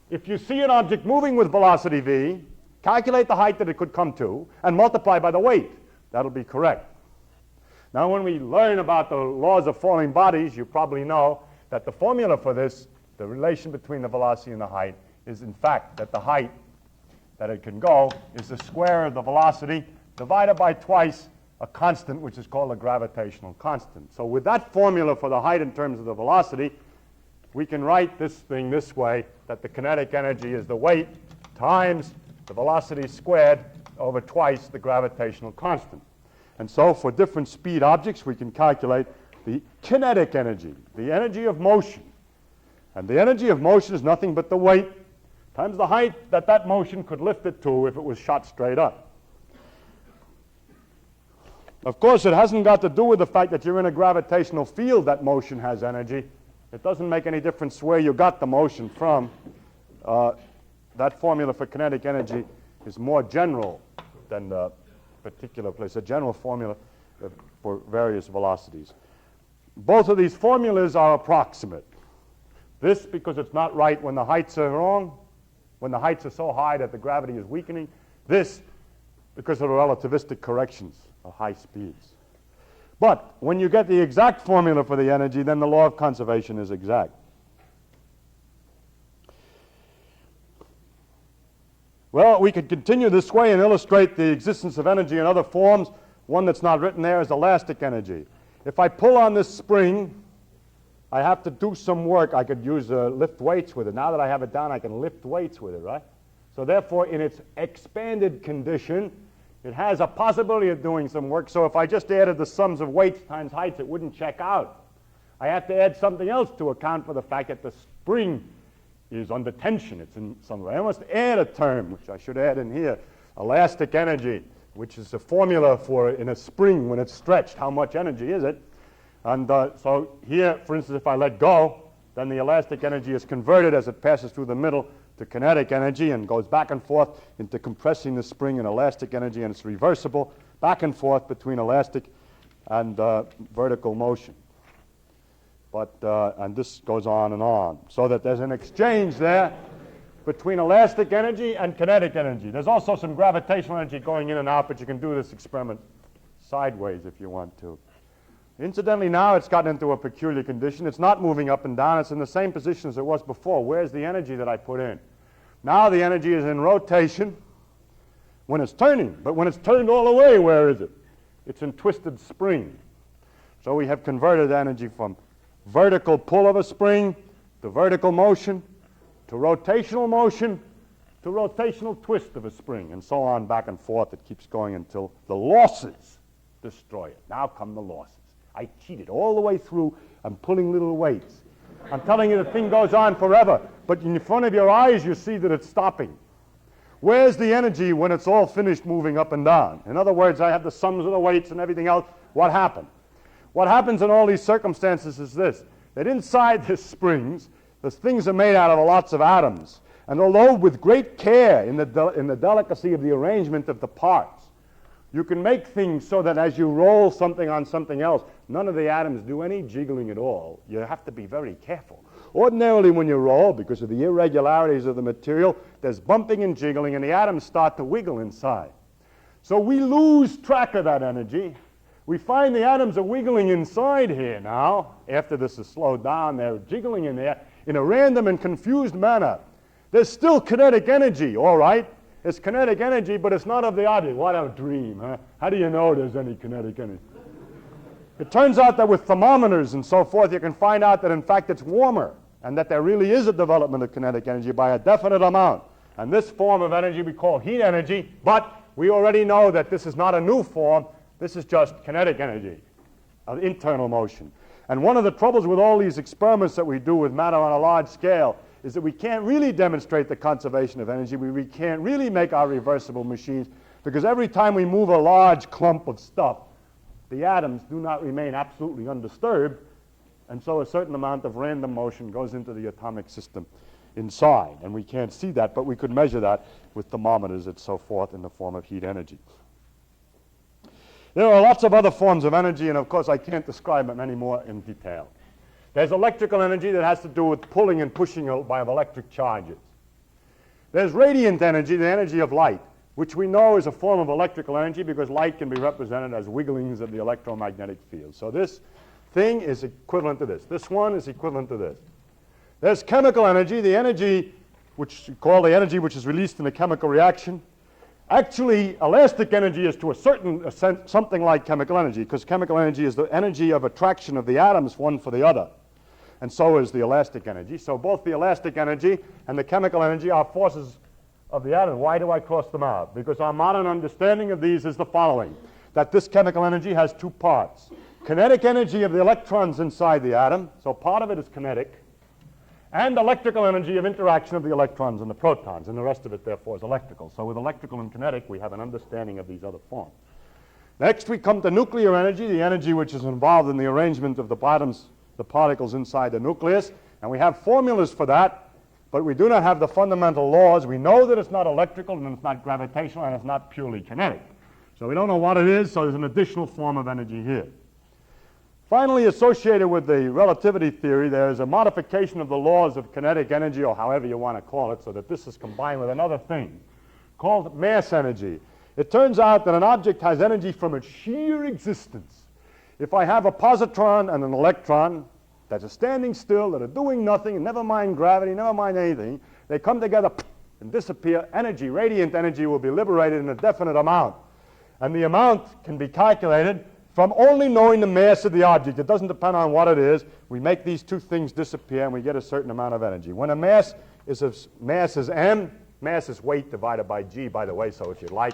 if you see an object moving with velocity v, calculate the height that it could come to, and multiply by the weight. That'll be correct. Now, when we learn about the laws of falling bodies, you probably know that the formula for this, the relation between the velocity and the height, is in fact that the height that it can go is the square of the velocity divided by twice a constant, which is called a gravitational constant. So with that formula for the height in terms of the velocity, we can write this thing this way, that the kinetic energy is the weight times the velocity squared over twice the gravitational constant. And so for different speed objects, we can calculate the kinetic energy, the energy of motion. And the energy of motion is nothing but the weight times the height that that motion could lift it to if it was shot straight up. Of course, it hasn't got to do with the fact that you're in a gravitational field that motion has energy. It doesn't make any difference where you got the motion from. That formula for kinetic energy is more general than the particular place, a general formula for various velocities. Both of these formulas are approximate. This because it's not right when the heights are wrong, when the heights are so high that the gravity is weakening. This because of the relativistic corrections of high speeds. But when you get the exact formula for the energy, then the law of conservation is exact. Well, we could continue this way and illustrate the existence of energy in other forms. One that's not written there is elastic energy. If I pull on this spring, I have to do some work. I could use lift weights with it. Now that I have it down, I can lift weights with it, right? So therefore, in its expanded condition, it has a possibility of doing some work. So if I just added the sums of weights times heights, it wouldn't check out. I have to add something else to account for the fact that the spring is under tension. It's in some way. I must add a term, which I should add in here, elastic energy, which is a formula for in a spring when it's stretched. How much energy is it? And so here, for instance, if I let go, then the elastic energy is converted as it passes through the middle to kinetic energy and goes back and forth into compressing the spring and elastic energy, and it's reversible back and forth between elastic and vertical motion. But and this goes on, so that there's an exchange there between elastic energy and kinetic energy. There's also some gravitational energy going in and out, but you can do this experiment sideways if you want to. Incidentally, now it's gotten into a peculiar condition. It's not moving up and down. It's in the same position as it was before. Where's the energy that I put in? Now the energy is in rotation when it's turning. But when it's turned all the way, where is it? It's in twisted spring. So we have converted energy from vertical pull of a spring to vertical motion to rotational motion to rotational twist of a spring, and so on back and forth. It keeps going until the losses destroy it. Now come the losses. I cheated all the way through. I'm pulling little weights. I'm telling you the thing goes on forever, but in front of your eyes you see that it's stopping. Where's the energy when it's all finished moving up and down? In other words, I have the sums of the weights and everything else. What happened? What happens in all these circumstances is this, that inside the springs, the things are made out of lots of atoms. And although with great care in the delicacy of the arrangement of the parts, you can make things so that as you roll something on something else, none of the atoms do any jiggling at all. You have to be very careful. Ordinarily when you roll, because of the irregularities of the material, there's bumping and jiggling, and the atoms start to wiggle inside. So we lose track of that energy. We find the atoms are wiggling inside here now. After this is slowed down, they're jiggling in there in a random and confused manner. There's still kinetic energy, all right. It's kinetic energy, but it's not of the object. What a dream, huh? How do you know there's any kinetic energy? It turns out that with thermometers and so forth, you can find out that in fact it's warmer, and that there really is a development of kinetic energy by a definite amount. And this form of energy we call heat energy, but we already know that this is not a new form. This is just kinetic energy of internal motion. And one of the troubles with all these experiments that we do with matter on a large scale is that we can't really demonstrate the conservation of energy. We can't really make our reversible machines, because every time we move a large clump of stuff, the atoms do not remain absolutely undisturbed, and so a certain amount of random motion goes into the atomic system inside. And we can't see that, but we could measure that with thermometers and so forth in the form of heat energy. There are lots of other forms of energy, and of course I can't describe them anymore in detail. There's electrical energy that has to do with pulling and pushing by electric charges. There's radiant energy, the energy of light, which we know is a form of electrical energy because light can be represented as wigglings of the electromagnetic field. So this thing is equivalent to this. This one is equivalent to this. There's chemical energy, the energy which we call the energy which is released in a chemical reaction. Actually, elastic energy is to a certain extent something like chemical energy, because chemical energy is the energy of attraction of the atoms one for the other. And so is the elastic energy. So both the elastic energy and the chemical energy are forces of the atom. Why do I cross them out? Because our modern understanding of these is the following, that this chemical energy has two parts. Kinetic energy of the electrons inside the atom, so part of it is kinetic, and electrical energy of interaction of the electrons and the protons, and the rest of it, therefore, is electrical. So with electrical and kinetic, we have an understanding of these other forms. Next, we come to nuclear energy, the energy which is involved in the arrangement of the particles inside the nucleus, and we have formulas for that, but we do not have the fundamental laws. We know that it's not electrical, and it's not gravitational, and it's not purely kinetic. So we don't know what it is, so there's an additional form of energy here. Finally, associated with the relativity theory, there is a modification of the laws of kinetic energy, or however you want to call it, so that this is combined with another thing called mass energy. It turns out that an object has energy from its sheer existence. If I have a positron and an electron that are standing still, that are doing nothing, and never mind gravity, never mind anything, they come together and disappear, energy, radiant energy, will be liberated in a definite amount. And the amount can be calculated from only knowing the mass of the object. It doesn't depend on what it is. We make these two things disappear, and we get a certain amount of energy. When a mass is m, mass is weight divided by g, by the way, so if you like,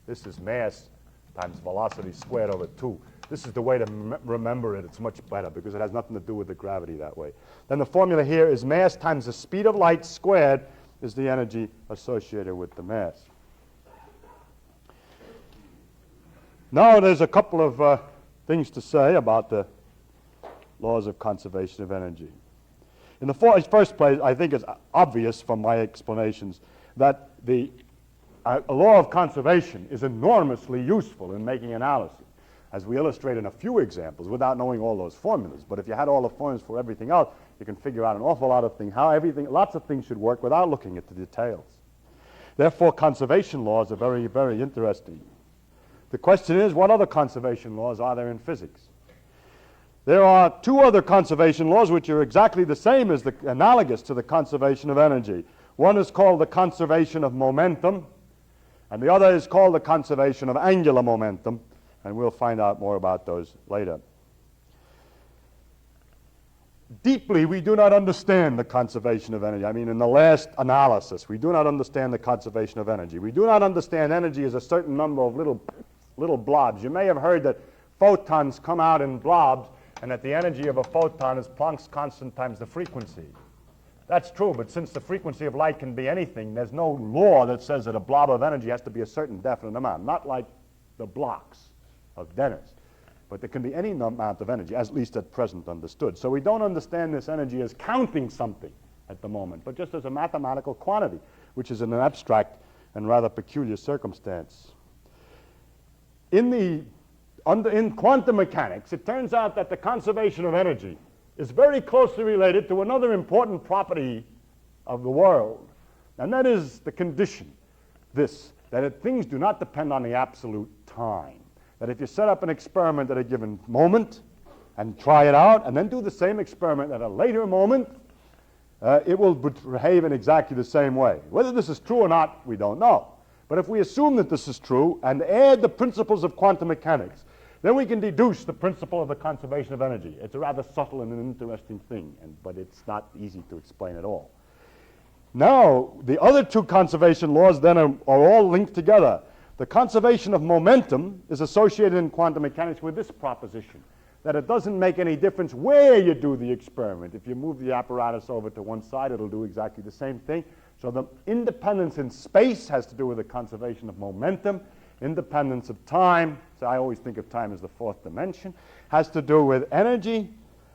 this is mass times velocity squared over 2. This is the way to remember it. It's much better because it has nothing to do with the gravity that way. Then the formula here is mass times the speed of light squared is the energy associated with the mass. Now there's a couple of things to say about the laws of conservation of energy. In the first place, I think it's obvious from my explanations that a law of conservation is enormously useful in making analysis, as we illustrate in a few examples without knowing all those formulas. But if you had all the formulas for everything else, you can figure out an awful lot of things, lots of things should work without looking at the details. Therefore, conservation laws are very, very interesting. The question is, what other conservation laws are there in physics? There are two other conservation laws which are exactly the same as analogous to the conservation of energy. One is called the conservation of momentum, and the other is called the conservation of angular momentum, and we'll find out more about those later. Deeply, we do not understand the conservation of energy. I mean, in the last analysis, we do not understand the conservation of energy. We do not understand energy as a certain number of little blobs. You may have heard that photons come out in blobs, and that the energy of a photon is Planck's constant times the frequency. That's true, but since the frequency of light can be anything, there's no law that says that a blob of energy has to be a certain definite amount, not like the blocks of Dennis. But there can be any amount of energy, at least at present understood. So we don't understand this energy as counting something. at the moment, but just as a mathematical quantity, which is an abstract and rather peculiar circumstance. In quantum mechanics, it turns out that the conservation of energy is very closely related to another important property of the world, and that is the condition, that things do not depend on the absolute time. That if you set up an experiment at a given moment and try it out, and then do the same experiment at a later moment, it will behave in exactly the same way. Whether this is true or not, we don't know. But if we assume that this is true and add the principles of quantum mechanics, then we can deduce the principle of the conservation of energy. It's a rather subtle and an interesting thing, but it's not easy to explain at all. Now, the other two conservation laws then are all linked together. The conservation of momentum is associated in quantum mechanics with this proposition, that it doesn't make any difference where you do the experiment. If you move the apparatus over to one side, it'll do exactly the same thing. So the independence in space has to do with the conservation of momentum. Independence of time, so I always think of time as the fourth dimension, has to do with energy.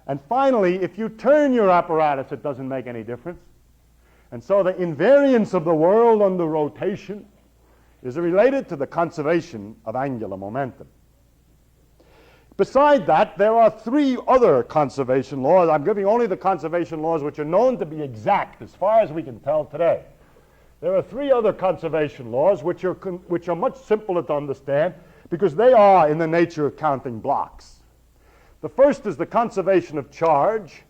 And finally, if you turn your apparatus, it doesn't make any difference. And so the invariance of the world under rotation is related to the conservation of angular momentum. Beside that, there are three other conservation laws. I'm giving only the conservation laws which are known to be exact as far as we can tell today. There are three other conservation laws which are much simpler to understand because they are in the nature of counting blocks. The first is the conservation of charge.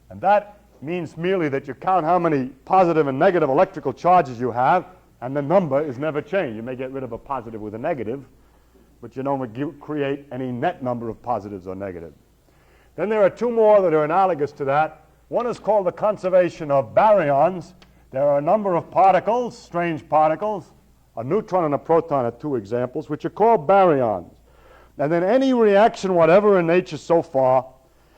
And that means merely that you count how many positive and negative electrical charges you have, and the number is never changed. You may get rid of a positive with a negative, but you don't create any net number of positives or negatives. Then there are two more that are analogous to that. One is called the conservation of baryons. There are a number of particles, strange particles. A neutron and a proton are two examples, which are called baryons. And then any reaction, whatever in nature so far,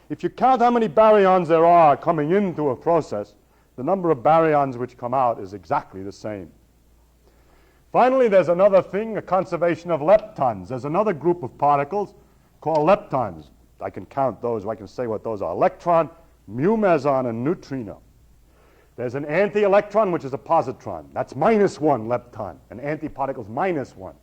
if you count how many baryons there are coming into a process, the number of baryons which come out is exactly the same. Finally, there's another thing, a conservation of leptons. There's another group of particles called leptons. I can count those, or I can say what those are. Electron, mu meson, and neutrino. There's an anti-electron, which is a positron. That's -1 lepton. An antiparticle is -1.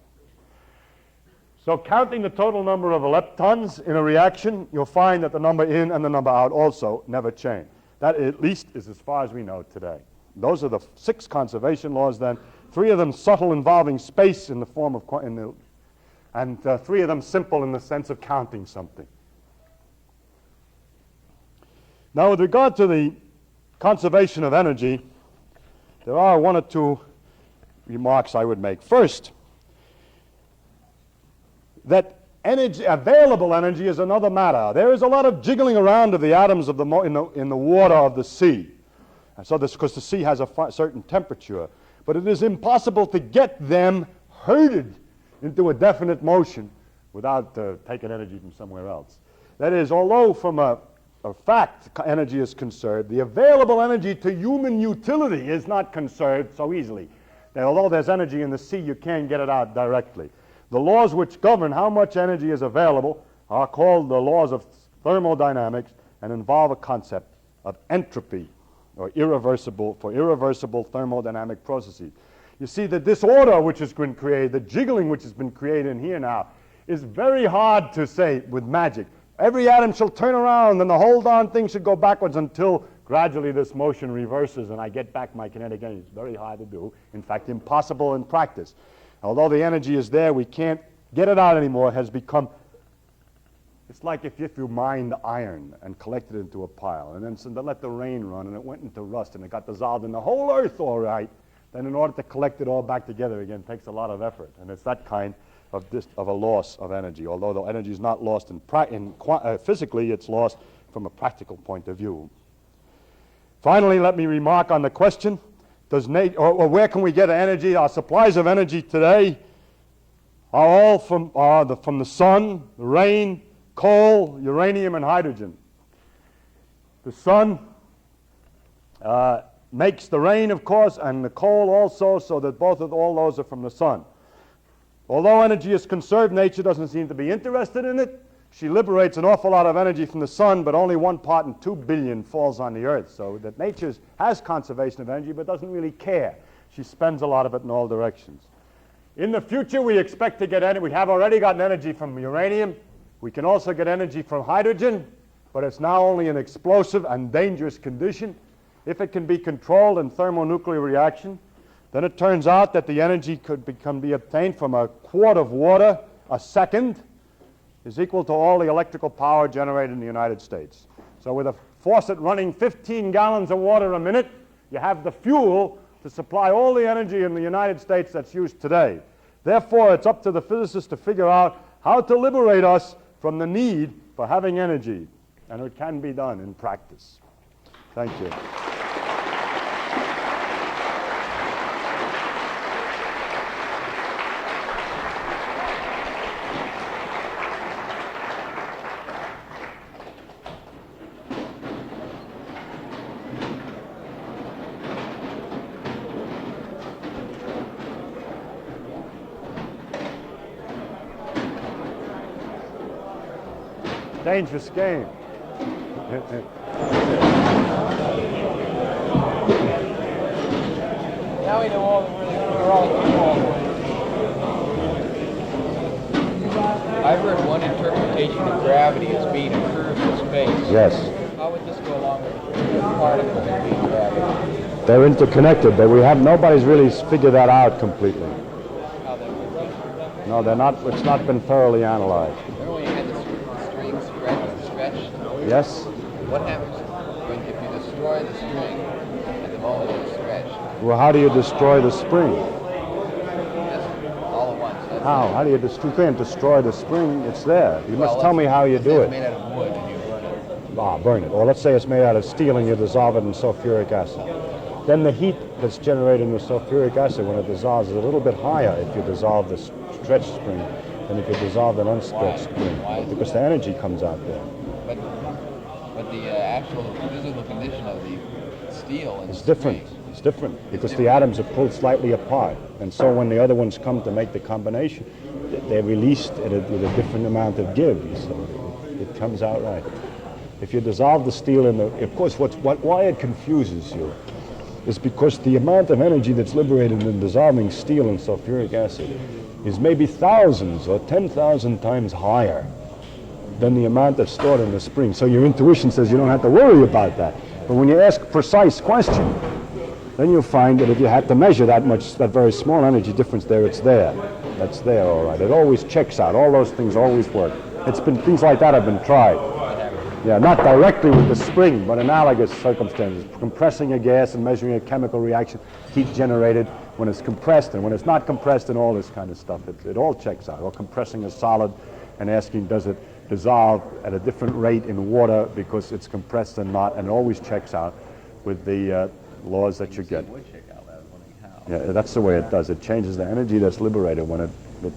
So counting the total number of leptons in a reaction, you'll find that the number in and the number out also never change. That, at least, is as far as we know today. Those are the 6 conservation laws then. 3 of them subtle, involving space in the form of, and 3 of them simple in the sense of counting something. Now, with regard to the conservation of energy, there are 1 or 2 remarks I would make. First, that energy, available energy, is another matter. There is a lot of jiggling around of the atoms of in the water of the sea. And so this, because the sea has a certain temperature. But it is impossible to get them herded into a definite motion without taking energy from somewhere else. That is, although from a fact energy is conserved, the available energy to human utility is not conserved so easily. Now, although there's energy in the sea, you can't get it out directly. The laws which govern how much energy is available are called the laws of thermodynamics and involve a concept of entropy, or irreversible thermodynamic processes. You see, the disorder which has been created, the jiggling which has been created in here now, is very hard to say with magic. Every atom shall turn around and the whole darn thing should go backwards until gradually this motion reverses and I get back my kinetic energy. It's very hard to do. In fact, impossible in practice. Although the energy is there, we can't get it out anymore. It has become, it's like if you mined iron and collected it into a pile, and then let the rain run, and it went into rust, and it got dissolved in the whole earth all right. Then in order to collect it all back together again, it takes a lot of effort. And it's that kind of a loss of energy. Although the energy is not lost physically, it's lost from a practical point of view. Finally, let me remark on the question, where can we get energy? Our supplies of energy today are all from the sun, the rain, coal, uranium, and hydrogen. The sun makes the rain, of course, and the coal also, so that all those are from the sun. Although energy is conserved, nature doesn't seem to be interested in it. She liberates an awful lot of energy from the sun, but only 1 part in 2 billion falls on the earth. So that nature has conservation of energy, but doesn't really care. She spends a lot of it in all directions. In the future, we expect to get energy. We have already gotten energy from uranium. We can also get energy from hydrogen, but it's now only an explosive and dangerous condition. If it can be controlled in thermonuclear reaction, then it turns out that the energy can be obtained from a quart of water a second is equal to all the electrical power generated in the United States. So with a faucet running 15 gallons of water a minute, you have the fuel to supply all the energy in the United States that's used today. Therefore, it's up to the physicists to figure out how to liberate us from the need for having energy. And it can be done in practice. Thank you. Dangerous game. Now we know all the I've heard one interpretation of gravity as being a curve in space. Yes. How would this go along with particles being gravity? They're interconnected, but nobody's really figured that out completely. How that would be? No, they're not. It's not been thoroughly analyzed. Remember when you had the string stretched? Yes? What happens if you destroy the string at the moment it's stretched? Well, how do you destroy the spring? Just all at once. That's How? How do you destroy? You can't destroy the spring. It's there. You must tell me how you do It's made it. out of wood and you burn it. Burn it. Or let's say it's made out of steel and you dissolve it in sulfuric acid. Then the heat that's generated in the sulfuric acid when it dissolves is a little bit higher if you dissolve the stretched spring than if you dissolve an unstretched spring. Because the energy comes out there. But the actual physical condition of the steel and It's different. It's different because the atoms are pulled slightly apart. And so when the other ones come to make the combination, they're released with a different amount of give. So it comes out right. If you dissolve the steel in the... Of course, why it confuses you is because the amount of energy that's liberated in dissolving steel and sulfuric acid is maybe thousands or 10,000 times higher than the amount that's stored in the spring. So your intuition says you don't have to worry about that. But when you ask a precise question, then you'll find that if you had to measure that very small energy difference there, it's there. That's there, all right. It always checks out. All those things always work. Things like that have been tried. Yeah, not directly with the spring, but analogous circumstances. Compressing a gas and measuring a chemical reaction, heat generated when it's compressed and when it's not compressed and all this kind of stuff. It all checks out. Or compressing a solid and asking, does it dissolve at a different rate in water because it's compressed and not, and it always checks out with the laws that you get. Yeah, that's the way it does. It changes the energy that's liberated when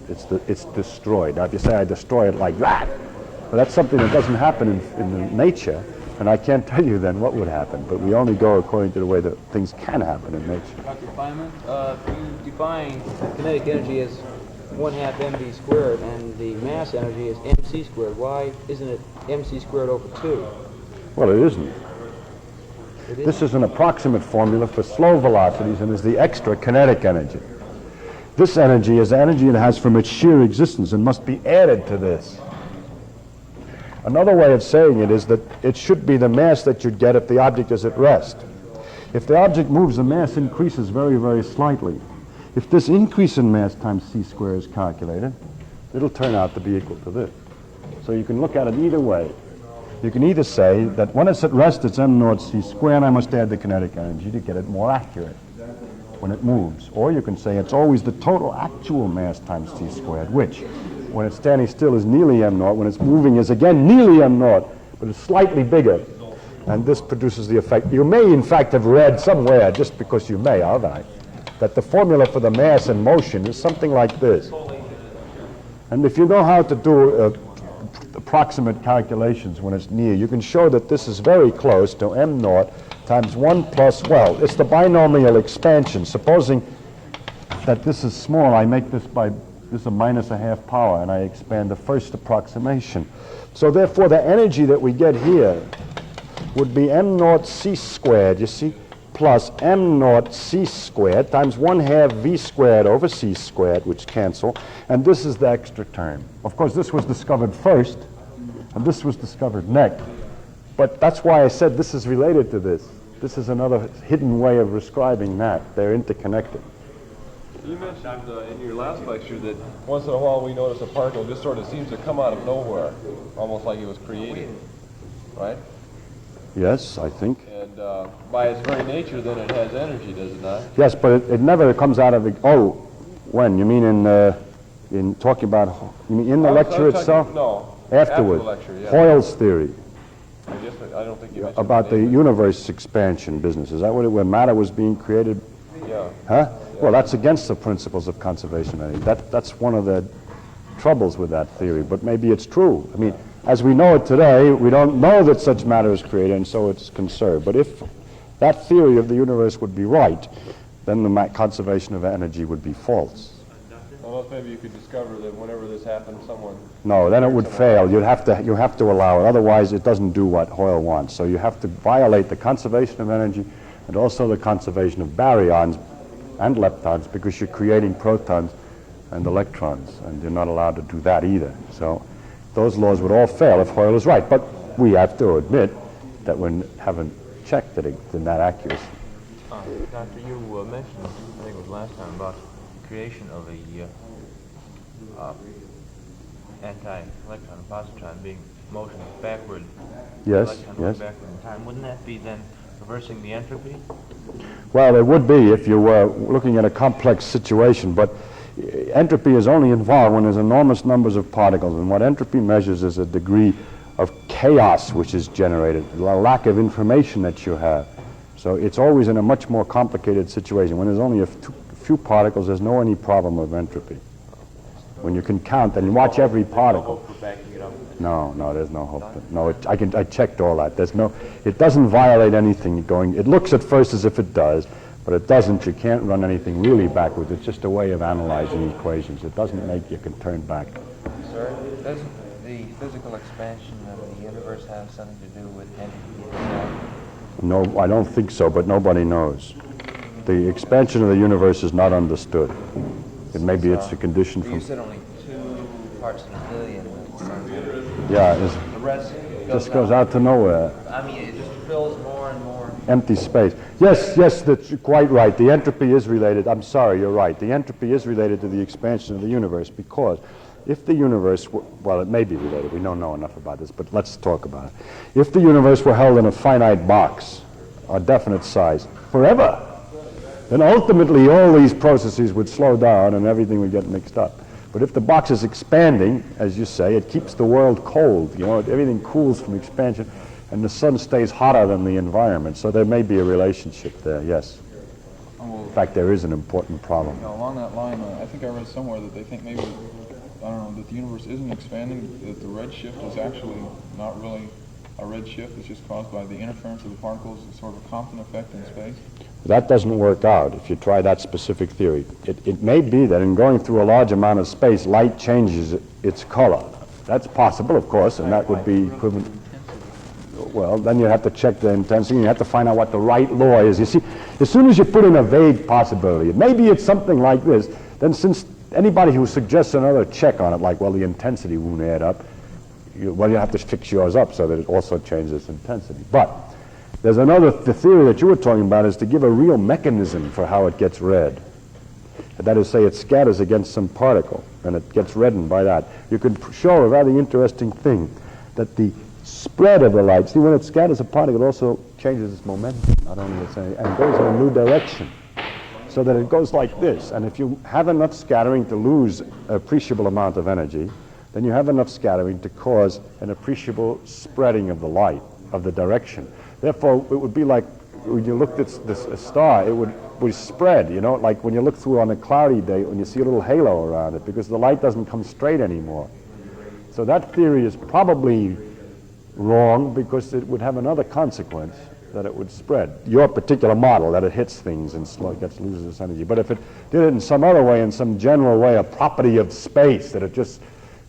it's destroyed. Now, if you say I destroy it like that, well, that's something that doesn't happen in nature, and I can't tell you then what would happen. But we only go according to the way that things can happen in nature. Dr. Feynman, you define kinetic energy as 1/2 mv squared, and the mass energy is mc squared. Why isn't it mc squared over 2? Well, it isn't. This is an approximate formula for slow velocities and is the extra kinetic energy. This energy is the energy it has from its sheer existence and must be added to this. Another way of saying it is that it should be the mass that you'd get if the object is at rest. If the object moves, the mass increases very, very slightly. If this increase in mass times c squared is calculated, it'll turn out to be equal to this. So you can look at it either way. You can either say that when it's at rest, it's m naught c squared, and I must add the kinetic energy to get it more accurate when it moves. Or you can say it's always the total actual mass times c squared, which, when it's standing still, is nearly m naught. When it's moving, is again nearly m naught, but it's slightly bigger. And this produces the effect. You may, in fact, have read somewhere, just because you may, haven't I, that the formula for the mass in motion is something like this. And if you know how to do approximate calculations when it's near, you can show that this is very close to m naught times 1 plus, well, it's the binomial expansion. Supposing that this is small, I make this by This is a minus a half power, and I expand the first approximation. So therefore, the energy that we get here would be m naught c squared, you see, plus m naught c squared times 1/2 v squared over c squared, which cancel, and this is the extra term. Of course, this was discovered first, and this was discovered next. But that's why I said this is related to this. This is another hidden way of describing that. They're interconnected. You mentioned in your last lecture that once in a while we notice a particle just sort of seems to come out of nowhere, almost like it was created, right? Yes, I think. And by its very nature, then it has energy, does it not? Yes, but it never comes out of the... Oh, when? You mean in talking about... You mean in the lecture itself? No. Afterwards. After the lecture, yeah. Hoyle's theory I guess I don't think you mentioned about the name. universe expansion business. Is that what where matter was being created? Yeah. Huh? Well, that's against the principles of conservation energy. That's one of the troubles with that theory, but maybe it's true. I mean, as we know it today, we don't know that such matter is created, and so it's conserved. But if that theory of the universe would be right, then the conservation of energy would be false. Unless maybe you could discover that whenever this happened, someone... No, then it would fail. You have to allow it. Otherwise, it doesn't do what Hoyle wants. So you have to violate the conservation of energy and also the conservation of baryons and leptons, because you're creating protons and electrons, and you're not allowed to do that either. So those laws would all fail if Hoyle is right. But we have to admit that we haven't checked it in that accuracy. Doctor, you mentioned, I think it was last time, about the creation of a anti-electron and positron being motion backward. Yes, Electron yes. going backward in time. Wouldn't that be then reversing the entropy? Well, it would be if you were looking at a complex situation, but entropy is only involved when there's enormous numbers of particles, and what entropy measures is a degree of chaos which is generated, a lack of information that you have. So it's always in a much more complicated situation. When there's only a few particles, there's no any problem of entropy. When you can count and watch every particle. No, there's no hope. No, I checked all that. It doesn't violate anything going. It looks at first as if it does, but it doesn't. You can't run anything really backwards. It's just a way of analyzing equations. It doesn't make you can turn back. Sir, doesn't the physical expansion of the universe have something to do with entropy itself? No, I don't think so, but nobody knows. The expansion of the universe is not understood. Maybe it's a condition You from... said only 2 parts in a billion. Yeah, The rest just goes out to nowhere. I mean, it just fills more and more. Empty space. Yes, that's quite right. The entropy is related. I'm sorry, you're right. The entropy is related to the expansion of the universe, because if the universe were, well, it may be related. We don't know enough about this, but let's talk about it. If the universe were held in a finite box, a definite size, forever, then ultimately all these processes would slow down and everything would get mixed up. But if the box is expanding, as you say, it keeps the world cold. You know, everything cools from expansion, and the sun stays hotter than the environment. So there may be a relationship there, yes. In fact, there is an important problem. Along that line, I think I read somewhere that they think maybe, I don't know, that the universe isn't expanding, that the redshift is actually not really a redshift. It's just caused by the interference of the particles. It's sort of a Compton effect in space. That doesn't work out if you try that specific theory. It may be that in going through a large amount of space, light changes its color. That's possible, of course, and that would be equivalent. Well, then you have to check the intensity, and you have to find out what the right law is. You see, as soon as you put in a vague possibility, maybe it's something like this, then since anybody who suggests another check on it, like, well, the intensity won't add up, you have to fix yours up so that it also changes its intensity. But there's the theory that you were talking about is to give a real mechanism for how it gets read. That is, say it scatters against some particle, and it gets reddened by that. You could show a rather interesting thing, that the spread of the light, see, when it scatters a particle, it also changes its momentum, not only its energy, and goes in a new direction, so that it goes like this. And if you have enough scattering to lose an appreciable amount of energy, then you have enough scattering to cause an appreciable spreading of the light, of the direction. Therefore, it would be like when you looked at a star, it would spread, you know, like when you look through on a cloudy day, when you see a little halo around it, because the light doesn't come straight anymore. So that theory is probably wrong, because it would have another consequence, that it would spread. Your particular model, that it hits things and loses its energy. But if it did it in some other way, in some general way, a property of space, that it just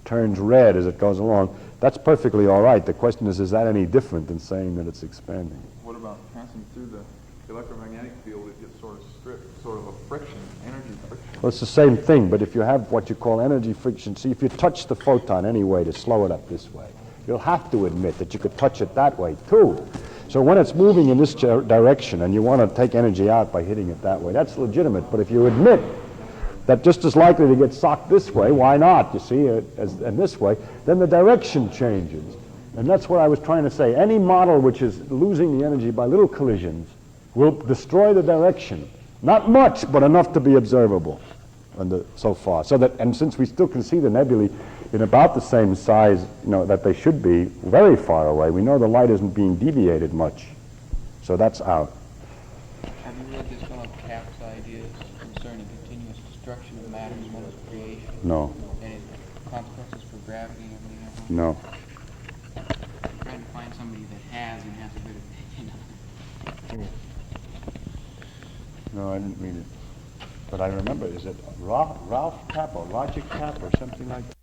turns red as it goes along, that's perfectly all right. The question is that any different than saying that it's expanding? What about passing through the electromagnetic field? It gets sort of stripped, sort of a friction, energy friction. Well, it's the same thing, but if you have what you call energy friction, see, if you touch the photon anyway to slow it up this way, you'll have to admit that you could touch it that way too. So when it's moving in this direction and you want to take energy out by hitting it that way, that's legitimate. But if you admit that just as likely to get socked this way, why not, you see, and this way, then the direction changes. And that's what I was trying to say. Any model which is losing the energy by little collisions will destroy the direction. Not much, but enough to be observable so far. And since we still can see the nebulae in about the same size, that they should be, very far away, we know the light isn't being deviated much. So that's out. Have you read this fellow Cap's ideas concerning continuous destruction of matter as well as creation? No. And its consequences for gravity and everything else? No. I'm trying to find somebody that has and has a good opinion on it. No, I didn't read it. But I remember, is it Ralph Cap or Logic Cap or something like that?